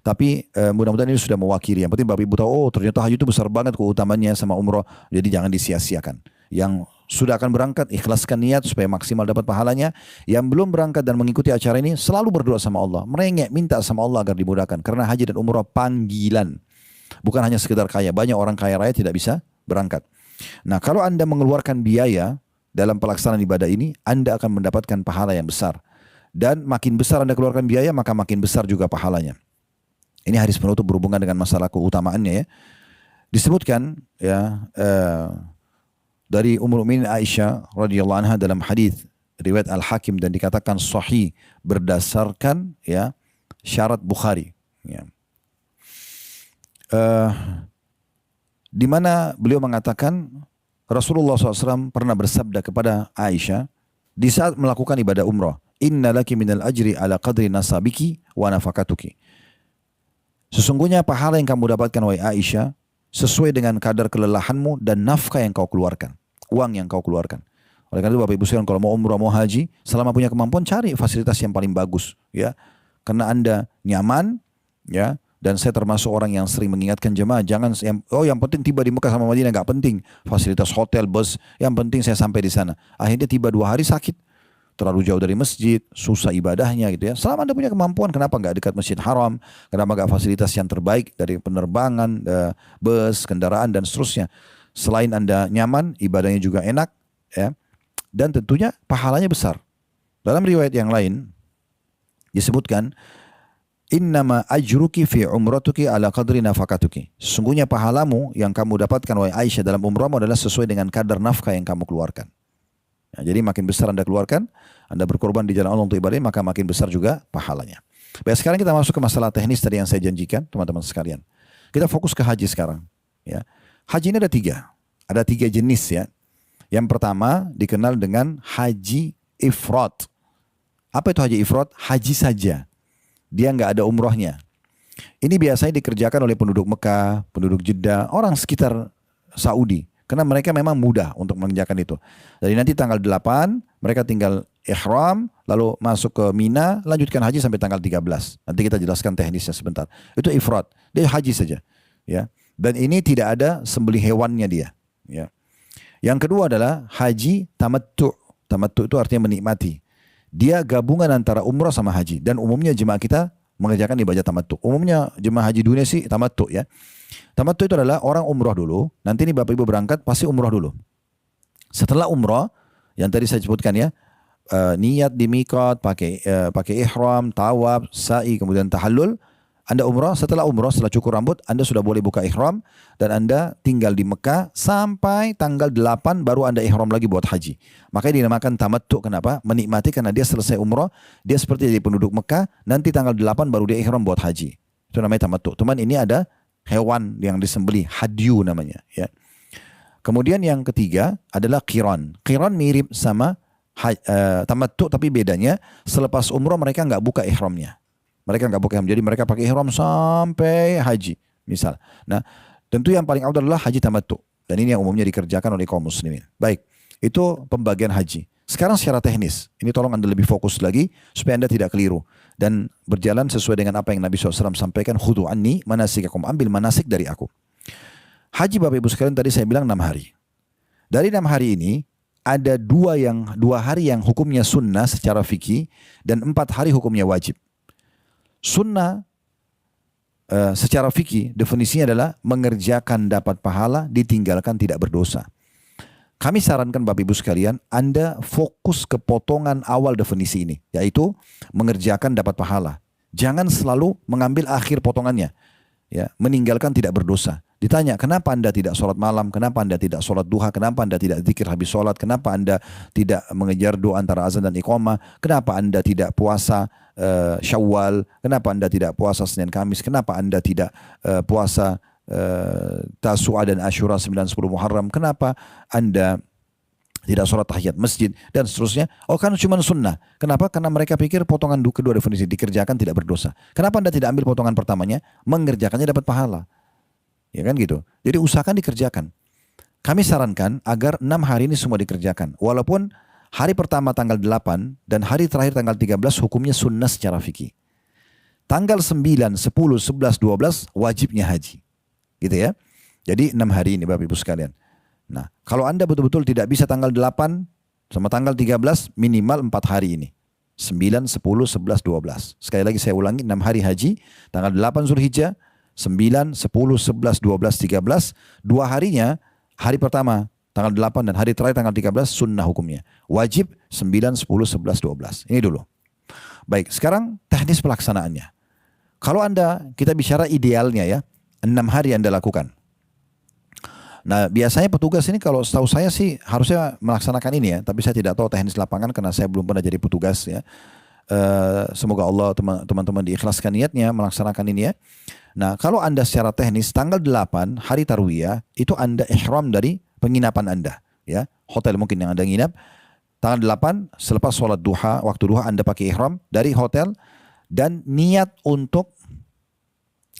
Tapi mudah-mudahan ini sudah mewakili. Yang penting Bapak Ibu tahu, oh ternyata haji itu besar banget keutamaannya sama umrah. Jadi jangan disia-siakan. Yang sudah akan berangkat, ikhlaskan niat supaya maksimal dapat pahalanya. Yang belum berangkat dan mengikuti acara ini, selalu berdoa sama Allah. Merengek, minta sama Allah agar dimudahkan. Karena haji dan umrah panggilan. Bukan hanya sekedar kaya. Banyak orang kaya raya tidak bisa berangkat. Nah, kalau Anda mengeluarkan biaya dalam pelaksanaan ibadah ini, Anda akan mendapatkan pahala yang besar. Dan makin besar Anda keluarkan biaya, maka makin besar juga pahalanya. Ini hadis penutup berhubungan dengan masalah keutamaannya ya. Disebutkan ya dari Ummul Mukminin Aisyah radhiyallahu anha dalam hadis riwayat Al-Hakim dan dikatakan sahih berdasarkan ya syarat Bukhari. Ya. Di mana beliau mengatakan Rasulullah SAW pernah bersabda kepada Aisyah di saat melakukan ibadah umrah, Inna laki minal ajri ala qadri nasabiki wa nafakatuki. Sesungguhnya pahala yang kamu dapatkan wahai Aisyah sesuai dengan kadar kelelahanmu dan nafkah yang kau keluarkan, uang yang kau keluarkan. Oleh karena itu Bapak Ibu sekalian, kalau mau umrah mau haji, selama punya kemampuan cari fasilitas yang paling bagus ya. Karena Anda nyaman ya. Dan saya termasuk orang yang sering mengingatkan jemaah, jangan yang penting tiba di Mekah sama Madinah, nggak penting fasilitas hotel, bus, yang penting saya sampai di sana. Akhirnya tiba 2 hari sakit, terlalu jauh dari masjid, susah ibadahnya gitu ya. Selama Anda punya kemampuan, kenapa nggak dekat Masjid Haram? Kenapa nggak fasilitas yang terbaik dari penerbangan, bus, kendaraan dan seterusnya? Selain Anda nyaman, ibadahnya juga enak, ya. Dan tentunya pahalanya besar. Dalam riwayat yang lain disebutkan, Innama ajruki fi umratuki ala qadri nafakatuki. Sesungguhnya pahalamu yang kamu dapatkan wahai Aisyah dalam umrahmu adalah sesuai dengan kadar nafkah yang kamu keluarkan. Ya, jadi makin besar Anda keluarkan, Anda berkorban di jalan Allah untuk ibadah, maka makin besar juga pahalanya. Baik, sekarang kita masuk ke masalah teknis tadi yang saya janjikan, teman-teman sekalian. Kita fokus ke haji sekarang. Ya. Haji ini ada 3. Ada 3 jenis ya. Yang pertama dikenal dengan haji ifrat. Apa itu haji ifrat? Haji saja. Dia nggak ada umrohnya. Ini biasanya dikerjakan oleh penduduk Mekah, penduduk Jeddah, orang sekitar Saudi. Karena mereka memang mudah untuk mengerjakan itu. Jadi nanti tanggal 8, mereka tinggal ihram, lalu masuk ke Mina, lanjutkan haji sampai tanggal 13. Nanti kita jelaskan teknisnya sebentar. Itu ifrat, dia haji saja. Ya. Dan ini tidak ada sembelih hewannya dia. Ya. Yang kedua adalah haji tamattu'. Tamattu' itu artinya menikmati. Dia gabungan antara umrah sama haji. Dan umumnya jemaah kita mengerjakan ibadah tamattu. Umumnya jemaah haji dunia sih tamattu ya. Tamattu itu adalah orang umrah dulu. Nanti ini Bapak Ibu berangkat pasti umrah dulu. Setelah umrah yang tadi saya sebutkan ya. Niat di miqat, pakai ihram, tawaf, sa'i, kemudian tahallul. Anda umrah, setelah cukur rambut, Anda sudah boleh buka ihram dan Anda tinggal di Mekah sampai tanggal 8 baru Anda ihram lagi buat haji. Makanya dinamakan tamattu. Kenapa? Menikmati karena dia selesai umrah, dia seperti jadi penduduk Mekah, nanti tanggal 8 baru dia ihram buat haji. Itu namanya tamattu. Cuman ini ada hewan yang disembelih, hadyu namanya. Ya. Kemudian yang ketiga adalah qiran. Qiran mirip sama tamattu tapi bedanya selepas umrah mereka nggak buka ihramnya. Mereka nggak buka ihram, jadi mereka pakai ihram sampai haji, misal. Nah, tentu yang paling awal adalah haji tamattu. Dan ini yang umumnya dikerjakan oleh kaum muslimin. Baik, itu pembagian haji. Sekarang secara teknis, ini tolong Anda lebih fokus lagi supaya Anda tidak keliru dan berjalan sesuai dengan apa yang Nabi SAW sampaikan. Khudhu anni manasikakum, ambil manasik dari aku. Haji Bapak Ibu sekalian tadi saya bilang 6 hari. Dari 6 hari ini ada 2 hari yang hukumnya sunnah secara fikih dan 4 hari hukumnya wajib. Sunnah secara fikih definisinya adalah mengerjakan dapat pahala, ditinggalkan tidak berdosa. Kami sarankan Bapak Ibu sekalian, Anda fokus ke potongan awal definisi ini, yaitu mengerjakan dapat pahala. Jangan selalu mengambil akhir potongannya, ya, meninggalkan tidak berdosa. Ditanya, kenapa Anda tidak sholat malam, kenapa Anda tidak sholat duha, kenapa Anda tidak zikir habis sholat, kenapa Anda tidak mengejar doa antara azan dan iqamah, kenapa Anda tidak puasa Syawal, kenapa Anda tidak puasa Senin Kamis, kenapa Anda tidak puasa Tasu'a dan Asyura 9-10 Muharram, kenapa Anda tidak sholat tahiyat masjid dan seterusnya. Oh kan cuma sunnah. Kenapa? Karena mereka pikir potongan kedua definisi dikerjakan tidak berdosa. Kenapa Anda tidak ambil potongan pertamanya? Mengerjakannya dapat pahala. Ya kan gitu. Jadi usahakan dikerjakan. kami sarankan agar 6 hari ini semua dikerjakan. Walaupun hari pertama tanggal 8 dan hari terakhir tanggal 13 hukumnya sunnah secara fikih. Tanggal 9, 10, 11, 12 wajibnya haji. Gitu ya. Jadi 6 hari ini Bapak Ibu sekalian. Nah, kalau Anda betul-betul tidak bisa tanggal 8 sama tanggal 13 minimal 4 hari ini. 9, 10, 11, 12. Sekali lagi saya ulangi 6 hari haji. Tanggal 8 Zulhijjah, 9, 10, 11, 12, 13. 2 harinya, hari pertama tanggal 8 dan hari terakhir tanggal 13 sunnah hukumnya. Wajib 9, 10, 11, 12. Ini dulu. Baik, sekarang teknis pelaksanaannya. Kalau kita bicara idealnya ya, 6 hari Anda lakukan. Nah biasanya petugas ini kalau setahu saya sih harusnya melaksanakan ini ya. Tapi saya tidak tahu teknis lapangan karena saya belum pernah jadi petugas ya. Semoga Allah teman-teman diikhlaskan niatnya melaksanakan ini ya. Nah kalau Anda secara teknis tanggal 8 hari Tarwiyah itu Anda ihram dari penginapan Anda. Ya, hotel mungkin yang Anda nginap. Tanggal 8 selepas sholat duha, waktu duha Anda pakai ihram dari hotel. Dan niat untuk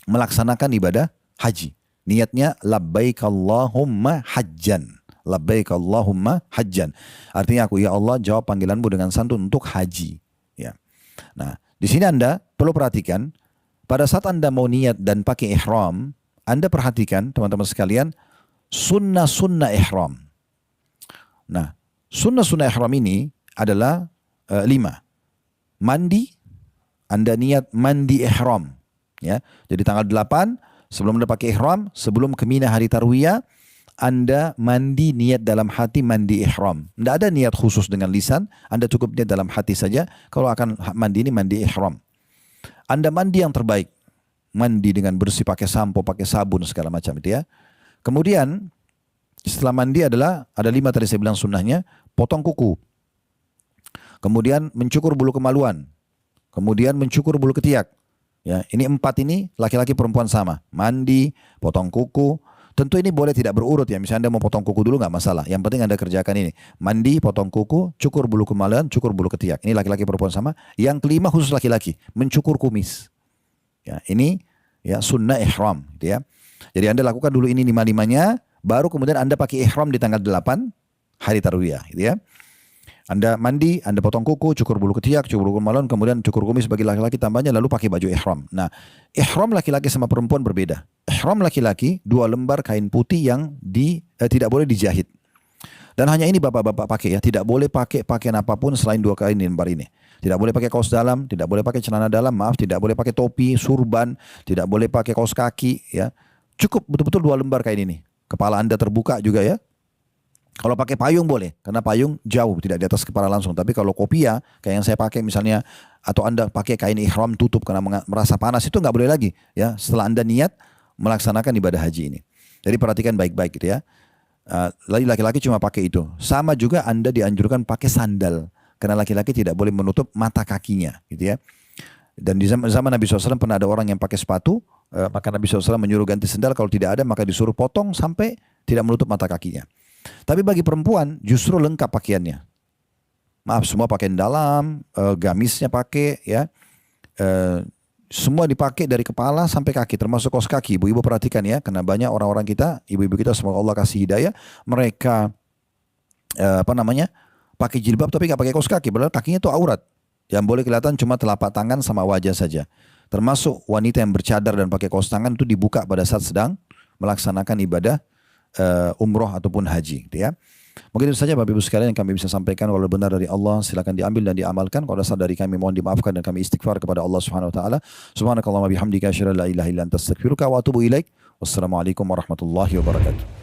melaksanakan ibadah haji. Niatnya labbaik Allahumma hajjan. Labbaik Allahumma hajjan. Artinya aku ya Allah jawab panggilanmu dengan santun untuk haji. Ya. Nah di sini Anda perlu perhatikan pada saat Anda mau niat dan pakai ihram, Anda perhatikan teman-teman sekalian sunnah-sunnah ihram. Nah sunnah-sunnah ihram ini adalah 5. Mandi, Anda niat mandi ihram. Ya, jadi tanggal 8 sebelum Anda pakai ihram, sebelum ke Mina hari Tarwiyah, Anda mandi niat dalam hati mandi ihram. Tidak ada niat khusus dengan lisan, Anda cukup niat dalam hati saja. Kalau akan mandi ini mandi ihram. Anda mandi yang terbaik. Mandi dengan bersih, pakai sampo, pakai sabun, segala macam itu ya. Kemudian setelah mandi ada 5 tadi saya bilang sunnahnya, potong kuku. Kemudian mencukur bulu kemaluan. Kemudian mencukur bulu ketiak. Ya, ini 4 ini laki-laki perempuan sama. Mandi, potong kuku. Tentu ini boleh tidak berurut ya. Misalnya Anda mau potong kuku dulu nggak masalah. Yang penting Anda kerjakan ini. Mandi, potong kuku, cukur bulu kemaluan, cukur bulu ketiak. Ini laki-laki perempuan sama. Yang kelima khusus laki-laki, mencukur kumis. Ya, ini ya sunnah ihram gitu ya. Jadi Anda lakukan dulu ini 5-5-nya, baru kemudian Anda pakai ihram di tanggal 8 hari Tarwiyah gitu ya. Anda mandi, Anda potong kuku, cukur bulu ketiak, cukur bulu kemaluan, kemudian cukur kumis bagi laki-laki tambahnya, lalu pakai baju ihram. Nah, ihram laki-laki sama perempuan berbeda. Ihram laki-laki 2 lembar kain putih yang tidak boleh dijahit. Dan hanya ini bapak-bapak pakai ya, tidak boleh pakai pakaian apapun selain 2 kain lembar ini. Tidak boleh pakai kaos dalam, tidak boleh pakai celana dalam, tidak boleh pakai topi, surban, tidak boleh pakai kaos kaki ya. Cukup betul-betul 2 lembar kain ini. Kepala Anda terbuka juga ya. Kalau pakai payung boleh, karena payung jauh, tidak di atas kepala langsung. Tapi kalau kopiah, kayak yang saya pakai misalnya, atau Anda pakai kain ihram tutup karena merasa panas, itu nggak boleh lagi. Ya, setelah Anda niat melaksanakan ibadah haji ini. Jadi perhatikan baik-baik gitu ya. Laki-laki cuma pakai itu. Sama juga Anda dianjurkan pakai sandal, karena laki-laki tidak boleh menutup mata kakinya, gitu ya. Dan di zaman Nabi SAW pernah ada orang yang pakai sepatu, maka Nabi SAW menyuruh ganti sandal. Kalau tidak ada, maka disuruh potong sampai tidak menutup mata kakinya. Tapi bagi perempuan justru lengkap pakaiannya. Maaf, semua pakaian dalam, gamisnya pakai ya. Semua dipakai dari kepala sampai kaki, termasuk kaos kaki. Ibu-ibu perhatikan ya, karena banyak orang-orang kita, ibu-ibu kita semoga Allah kasih hidayah, mereka pakai jilbab tapi nggak pakai kaos kaki, padahal kakinya itu aurat. Yang boleh kelihatan cuma telapak tangan sama wajah saja. Termasuk wanita yang bercadar dan pakai kaos tangan itu dibuka pada saat sedang melaksanakan ibadah umroh ataupun haji gitu ya. Mungkin itu saja Bapak Ibu sekalian yang kami bisa sampaikan. Walau benar dari Allah silakan diambil dan diamalkan. Kalau dasar dari kami mohon dimaafkan dan kami istighfar kepada Allah Subhanahu wa taala. Subhanakallahumma bihamdika asyhadu an la ilaha illa anta astaghfiruka wa atubu ilaik. Wassalamualaikum warahmatullahi wabarakatuh.